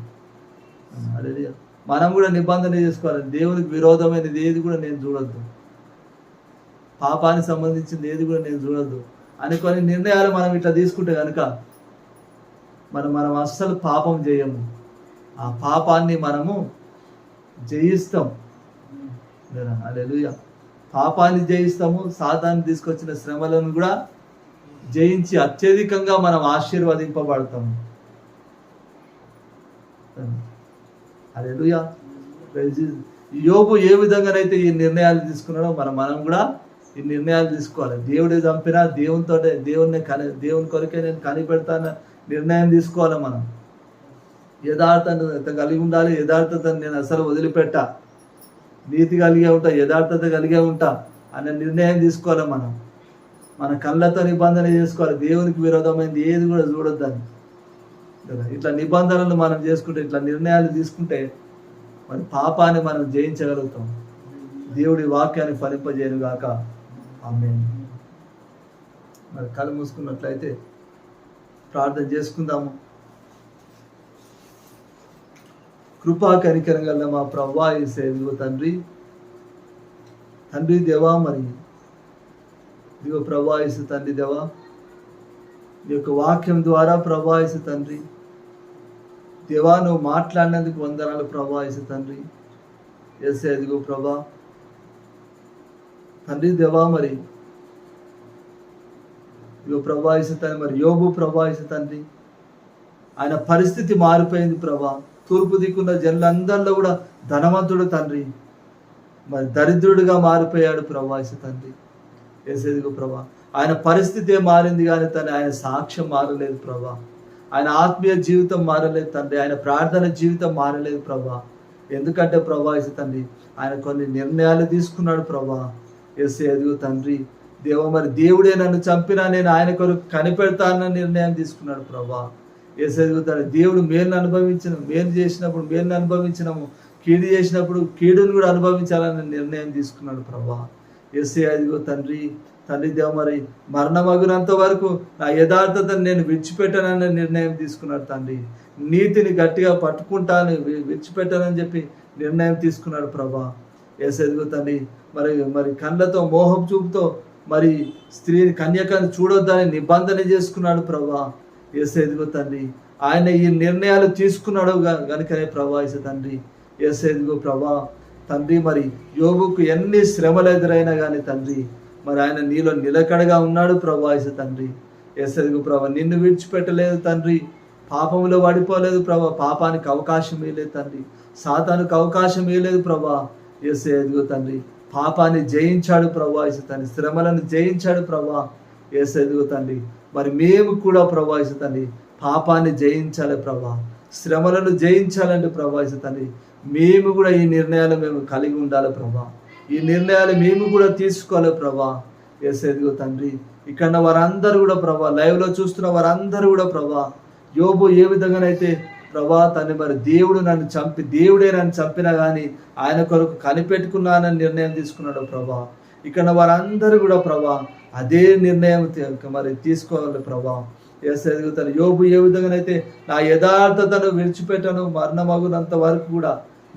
హల్లెలూయా. మనం కూడా నిబంధన చేసుకోవాలి. దేవునికి విరోధమైనది ఏది కూడా నేను చూడొద్దు, పాపానికి సంబంధించింది ఏది కూడా నేను చూడొద్దు అని కొన్ని నిర్ణయాలు మనం ఇట్లా తీసుకుంటే కనుక మనం అస్సలు పాపం చేయము, ఆ పాపాన్ని మనము జయిస్తాం. హల్లెలూయా. పాపాన్ని జయిస్తాము, సాతాన్ని తీసుకొచ్చిన శ్రమలను కూడా జయించి అత్యధికంగా మనం ఆశీర్వదింపబడతాము. హల్లెలూయా. యోబు ఏ విధంగానైతే ఈ నిర్ణయాలు తీసుకున్నాడో మనం కూడా ఈ నిర్ణయాలు తీసుకోవాలి. దేవుడే చంపినా దేవుని కొరకే నేను కనిపెడతాన నిర్ణయం తీసుకోవాలి. మనం యథార్థత కలిగి ఉండాలి. యథార్థతను నేను అసలు వదిలిపెట్టా, నీతి కలిగే ఉంటా, యథార్థత కలిగే ఉంటా అనే నిర్ణయం తీసుకోవాలి. మన కళ్ళతో నిబంధన చేసుకోవాలి. దేవునికి విరోధమైంది ఏది కూడా చూడొద్దని. ఇట్లా నిబంధనలు మనం చేసుకుంటే, ఇట్లా నిర్ణయాలు తీసుకుంటే మరి పాపాన్ని మనం జయించగలుగుతాం. దేవుడి వాక్యాన్ని ఫలింపజేయను గాక. ఆమేన్. మరి కళ్ళు మూసుకున్నట్లయితే ప్రార్థన చేసుకుందాము. కృపా కనికరం గల మా ప్రభువా యేసు తండ్రి దేవా, మరి ఇదిగో ప్రభువా యేసు తండ్రి దేవా, ఈ యొక్క వాక్యం ద్వారా ప్రభువా యేసు తండ్రి దేవా నువ్వు మాట్లాడినందుకు వందనాలు ప్రభువా యేసు తండ్రి. యేసే ఇదిగో ప్రభా తండ్రి దేవా, మరి ఇదిగో ప్రభా యేసు తండ్రి, మరి యోబు ప్రభా యేసు తండ్రి ఆయన పరిస్థితి మారిపోయింది ప్రభా. తూర్పు దిక్కున్న జనులందరిలో కూడా ధనవంతుడు తండ్రి, మరి దరిద్రుడిగా మారిపోయాడు ప్రభా యేసు తండ్రి. యేసేదిగో ప్రభా ఆయన పరిస్థితి మారింది కానీ ఆయన సాక్ష్యం మారలేదు ప్రభా. ఆయన ఆత్మీయ జీవితం మారలేదు తండ్రి. ఆయన ప్రార్థన జీవితం మారలేదు ప్రభా. ఎందుకంటే ప్రభా యేసు తండ్రి ఆయన కొన్ని నిర్ణయాలు తీసుకున్నాడు ప్రభా. యేసేదిగో తండ్రి దేవ, మరి దేవుడే నన్ను చంపినా నేను ఆయన కొరకు కనిపెడతానన్న నిర్ణయం తీసుకున్నాడు ప్రభా. యేసేదిగో తండ్రి దేవుడు మేలు చేసినప్పుడు మేలును అనుభవించినాము, కీడు చేసినప్పుడు కీడును కూడా అనుభవించాలన్న నిర్ణయం తీసుకున్నాడు ప్రభా. యేసే అదిగో తండ్రి దేవ, మరి మరణమగునంత వరకు నా యథార్థతను నేను విడిచిపెట్టానన్న నిర్ణయం తీసుకున్నాడు తండ్రి. నీతిని గట్టిగా పట్టుకుంటాను, విడిచిపెట్టానని చెప్పి నిర్ణయం తీసుకున్నాడు ప్రభా. యేసేదిగో తండ్రి మరి కళ్ళతో మోహం చూపుతో మరి స్త్రీని కన్యకను చూడొద్దని నిబంధన చేసుకున్నాడు ప్రభా. యేసేదిగో తండ్రి ఆయన ఈ నిర్ణయాలు తీసుకున్నాడు గనుకనే ప్రభా యేసు తండ్రి. యేసేదిగో ప్రభా తండ్రి, మరి యోబుకు ఎన్ని శ్రమలు ఎదురైనా కానీ తండ్రి మరి ఆయన నీలో నిలకడగా ఉన్నాడు ప్రభా యేసు తండ్రి. యేసేదిగో ప్రభా నిన్ను విడిచిపెట్టలేదు తండ్రి, పాపంలో పడిపోలేదు ప్రభా, పాపానికి అవకాశం ఇవ్వలేదు తండ్రి, సాతానుకు అవకాశం ఇవ్వలేదు ప్రభా. యేసేదిగో తండ్రి పాపాన్ని జయించాడు ప్రభా యేసు తండ్రి, శ్రమలను జయించాడు ప్రభా. యేసేదిగో తండ్రి మరి మేము కూడా ప్రభా యేసు తండ్రి పాపాన్ని జయించాలి ప్రభా, శ్రమలను జయించాలంటే ప్రభా యేసు తండ్రి మేము కూడా ఈ నిర్ణయాలు మేము కలిగి ఉండాలి ప్రభా. ఈ నిర్ణయాలు మేము కూడా తీసుకోవాలి ప్రభా. యేసేదిగో తండ్రి ఇక్కడ వారందరూ కూడా ప్రభా, లైవ్లో చూస్తున్న వారందరూ కూడా ప్రభా యోబు ఏ విధంగానైతే ప్రభా తండ్రి మరి దేవుడే నన్ను చంపినా కానీ ఆయన కొరకు కనిపెట్టుకున్నానని నిర్ణయం తీసుకున్నాడు ప్రభా. ఇక్కడ వారందరూ కూడా ప్రభా అదే నిర్ణయం మరి తీసుకోవాలి ప్రభా. ఎస్ ఎదుగుతాను. యోబు ఏ విధంగానైతే నా యథార్థతను విడిచిపెట్టను, మరణమగునంత వరకు కూడా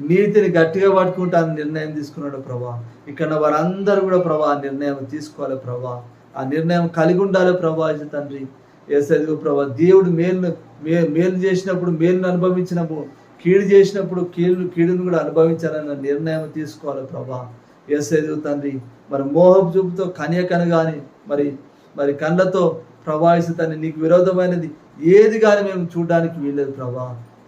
నీతిని గట్టిగా పట్టుకుంటాను నిర్ణయం తీసుకున్నాడు ప్రభా. ఇక్కడ వారందరూ కూడా ప్రభా ఆ నిర్ణయం తీసుకోవాలి ప్రభా, ఆ నిర్ణయం కలిగి ఉండాలి ప్రభా తండ్రి. ఎస్ ఎదుగు ప్రభా, దేవుడు మేలు చేసినప్పుడు మేలును అనుభవించినప్పుడు, కీడు చేసినప్పుడు కీడును కూడా అనుభవించాలన్న నిర్ణయం తీసుకోవాలి ప్రభా. ఎస్ ఎదుగు తండ్రి, మరి మోహపు చూపుతో కన్యకను కానీ మరి కళ్ళతో ప్రభావిస్తాన్ని నీకు విరోధమైనది ఏది కానీ మేము చూడడానికి వీల్లేదు ప్రభా.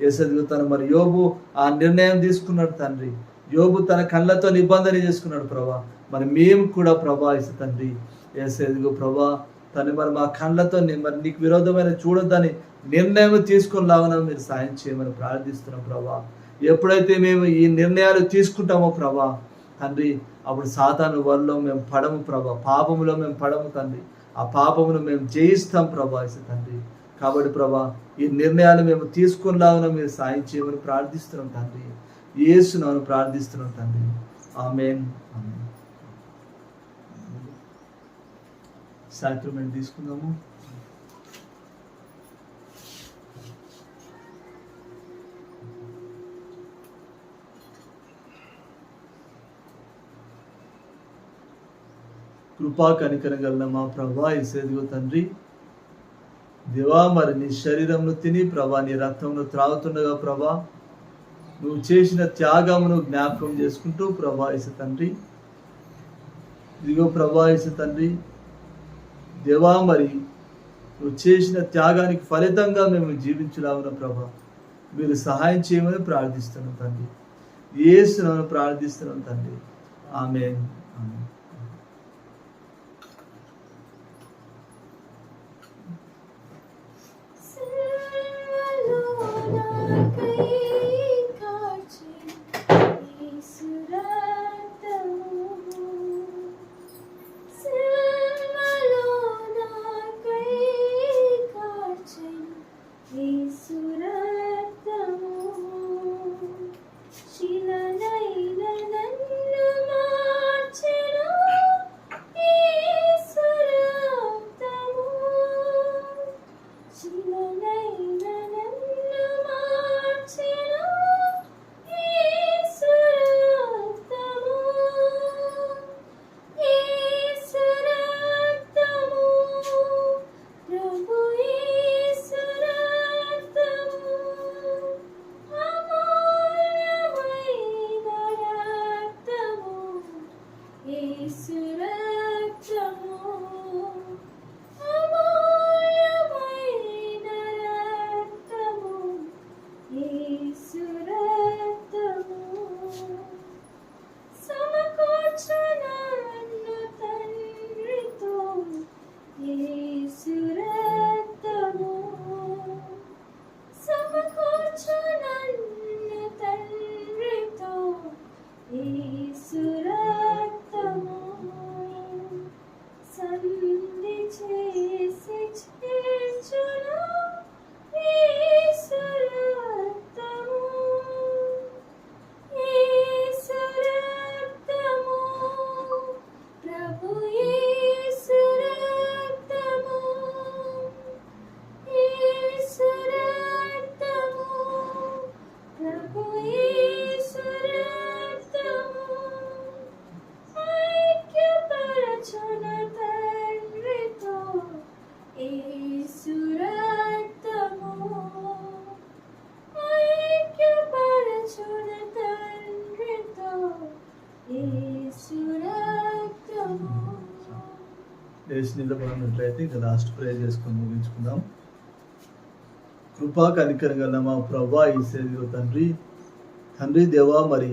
ఎస్ ఎదుగుతాను. మరి యోబు ఆ నిర్ణయం తీసుకున్నాడు తండ్రి. యోబు తన కళ్ళతో నిబంధన చేసుకున్నాడు ప్రభా. మరి మేము కూడా ప్రభావిస్త తండ్రి. ఎస్ ఎదుగు ప్రభా తను మరి మా కళ్ళతో మరి నీకు విరోధమైన చూడొద్దని నిర్ణయం తీసుకుని లాగా మీరు సాయం చేయమని ప్రార్థిస్తున్నాం ప్రభా. ఎప్పుడైతే మేము ఈ నిర్ణయాలు తీసుకుంటామో ప్రభా తండ్రి, అప్పుడు సాతాను వల్ల మేము పడము ప్రభా, పాపములో మేము పడము తండ్రి, ఆ పాపమును మేము జయిస్తాం ప్రభా తండ్రి. కాబట్టి ప్రభా ఈ నిర్ణయాలు మేము తీసుకునిలాగా మీరు సాయం చేయమని ప్రార్థిస్తున్నాం తండ్రి. యేసునామమున ప్రార్థిస్తున్నాం తండ్రి. ఆమేన్. ఆమేన్. సాక్రమెంట్ తీసుకుందాము. కృపా కనికరం గల మా ప్రభా యేసయ్య తండ్రి, దేవా మరి నీ శరీరమును తిని ప్రభా నీ రక్తమును త్రాగుతుండగా ప్రభా నువ్వు చేసిన త్యాగమును జ్ఞాపకం చేసుకుంటూ ప్రభా యేసయ్య తండ్రి, ఇదిగో ప్రభా యేసయ్య తండ్రి, దేవా మరి నువ్వు చేసిన త్యాగానికి ఫలితంగా మేము జీవించలాగున ప్రభా మీరు సహాయం చేయమని ప్రార్థిస్తున్నాం తండ్రి. యేసునామమున ప్రార్థిస్తున్నాం తండ్రి. ఆమేన్. ఆమేన్. లేచి నిలబడినట్లయితే ఇంకా లాస్ట్ ప్రేయర్ చేసుకొని ముగించుకుందాం. కృపా కనికరం గల మా ప్రభా యేసయ్య తండ్రి, తండ్రి దేవా మరి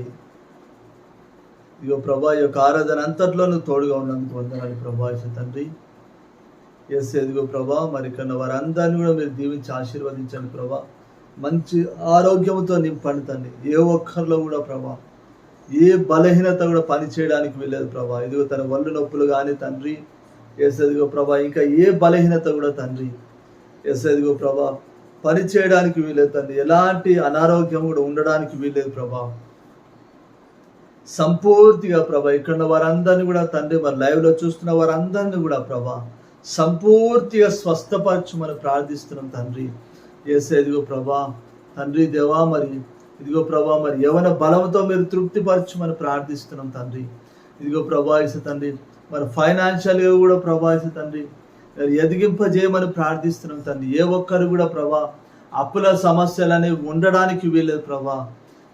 ఇగో ప్రభా ఈ యొక్క ఆరాధన అంతట్లో నువ్వు తోడుగా ఉన్నందుకు వందనాలు ప్రభా యేసయ్య తండ్రి. యేసయ్య ప్రభా మరి కన్నా వారందరినీ కూడా మీరు దీవించి ఆశీర్వదించండి ప్రభా. మంచి ఆరోగ్యంతో నింపండి తండ్రి. ఏ ఒక్కరిలో కూడా ప్రభా ఏ బలహీనత కూడా పని చేయడానికి వెళ్ళలేదు ప్రభా. ఇదిగో తన ఒళ్ళు నొప్పులు కానీ తండ్రి యేసయ్య ప్రభా, ఇంకా ఏ బలహీనత కూడా తండ్రి యేసయ్య ప్రభా పని చేయడానికి వీలేదు తండ్రి. ఎలాంటి అనారోగ్యం కూడా ఉండడానికి వీలేదు ప్రభా. సంపూర్తిగా ప్రభా ఇక్కడ వారందరినీ కూడా తండ్రి మరి లైవ్లో చూస్తున్న వారందరినీ కూడా ప్రభా సంపూర్తిగా స్వస్థపరచుమని ప్రార్థిస్తున్నాం తండ్రి. యేసయ్య ఇదిగో ప్రభా తండ్రి దేవా మరి ఇదిగో ప్రభా మరి యవన బలంతో మీరు తృప్తిపరచుమని ప్రార్థిస్తున్నాం తండ్రి. ఇదిగో ప్రభా యేసు తండ్రి మరి ఫైనాన్షియల్గా కూడా ప్రభా యేసు తండ్రి ఎదిగింపజేయమని ప్రార్థిస్తున్నాం తండ్రి. ఏ ఒక్కరు కూడా ప్రభా అప్పుల సమస్యలు అనేవి ఉండడానికి వీలేదు ప్రభా.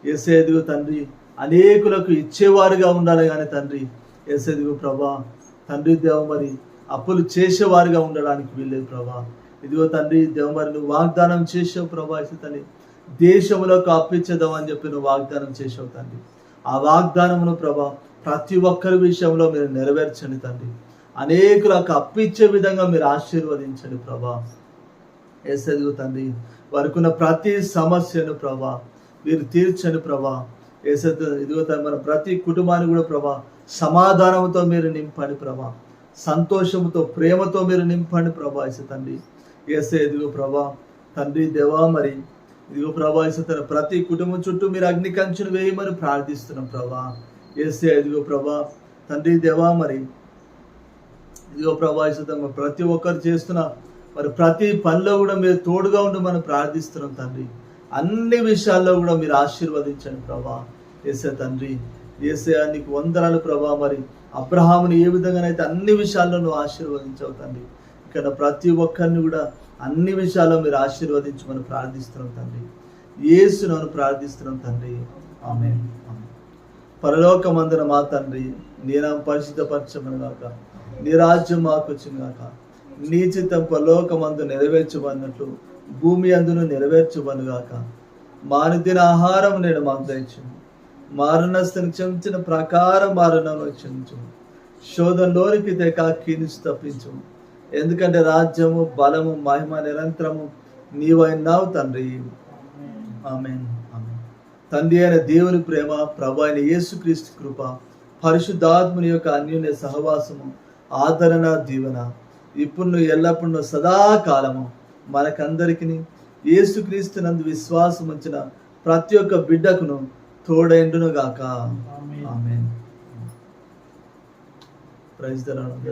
యేసయ్య ఇదిగో తండ్రి అనేకులకు ఇచ్చేవారుగా ఉండాలి కానీ తండ్రి యేసయ్య ఇదిగో ప్రభా తండ్రి దేవ మరి అప్పులు చేసేవారుగా ఉండడానికి వీల్లేదు ప్రభా. ఇదిగో తండ్రి దేవ మరి నువ్వు వాగ్దానం చేసావు ప్రభా యేసు తండ్రి, దేశంలోకి అప్పించదాం అని చెప్పి నువ్వు వాగ్దానం చేసావు తండ్రి. ఆ వాగ్దానమును ప్రభా ప్రతి ఒక్కరి విషయంలో మీరు నెరవేర్చండి తండ్రి. అనేకులకు అప్పించే విధంగా మీరు ఆశీర్వదించండి ప్రభా. యేసయ్య తండ్రి వారికి ఉన్న ప్రతి సమస్యను ప్రభా మీరు తీర్చండి ప్రభా. యేసయ్య ఇదిగో తండ్రి మన ప్రతి కుటుంబాన్ని కూడా ప్రభా సమాధానంతో మీరు నింపండి ప్రభా, సంతోషంతో ప్రేమతో మీరు నింపండి ప్రభా యేసయ్య తండ్రి. యేసయ్య ఇదిగో ప్రభా తండ్రి దేవా మరి ఇదిగో ప్రభా యేసయ్య తండ్రి ప్రతి కుటుంబం చుట్టూ మీరు అగ్ని కంచెను వేయమని ప్రార్థిస్తున్నాం ప్రభా. యేసయ్య ఇదిగో ప్రభా తండ్రి దేవా మరి ఇదిగో ప్రభా యేసయ్య తండ్రి ప్రతి ఒక్కరు చేస్తున్న మరి ప్రతి పనిలో కూడా మీరు తోడుగా ఉండి మనం ప్రార్థిస్తున్నాం తండ్రి. అన్ని విషయాల్లో కూడా మీరు ఆశీర్వదించండి ప్రభా. యేసయ్య తండ్రి యేసయ్య నీకు వందనాలు ప్రభా. మరి అబ్రహాముని ఏ విధంగానైతే అన్ని విషయాల్లో నువ్వు ఆశీర్వదించావు తండ్రి, ఇక్కడ ప్రతి ఒక్కరిని కూడా అన్ని విషయాల్లో మీరు ఆశీర్వదించమని ప్రార్థిస్తున్నాం తండ్రి. యేసును ప్రార్థిస్తున్నాం తండ్రి. ఆమేన్. పరలోకమందున మా తండ్రి నీ నామం పరిశుద్ధపరచమని గాక, నీ రాజ్యం మాకు వచ్చిన గాక, నీ చిత్తం పరలోకమందు నెరవేర్చబడినట్లు భూమి అందును నెరవేర్చబను గాక. మానుదిన ఆహారం నేడు మాకు దయచేయము, మారణస్తుని క్షమించిన ప్రకారం మారణను క్షమించము, శోధనలోనికి తెక కీనించి తప్పించము. ఎందుకంటే రాజ్యము బలము మహిమ నిరంతరము నీవైనావు తండ్రి. ఆమేన్. ఆమేన్. తండ్రి అయిన దేవుని ప్రేమ, ప్రభు అయిన యేసుక్రీస్తు కృప, పరిశుద్ధాత్ముని యొక్క అన్యోన్య సహవాసము, ఆదరణ, దీవెన ఇప్పుడు ఎల్లప్పుడూ సదాకాలము మనకందరికి యేసుక్రీస్తు నందు విశ్వాసం ఉంచిన ప్రతి ఒక్క బిడ్డకును తోడైండును గాక. ఆమేన్. Praise the lord.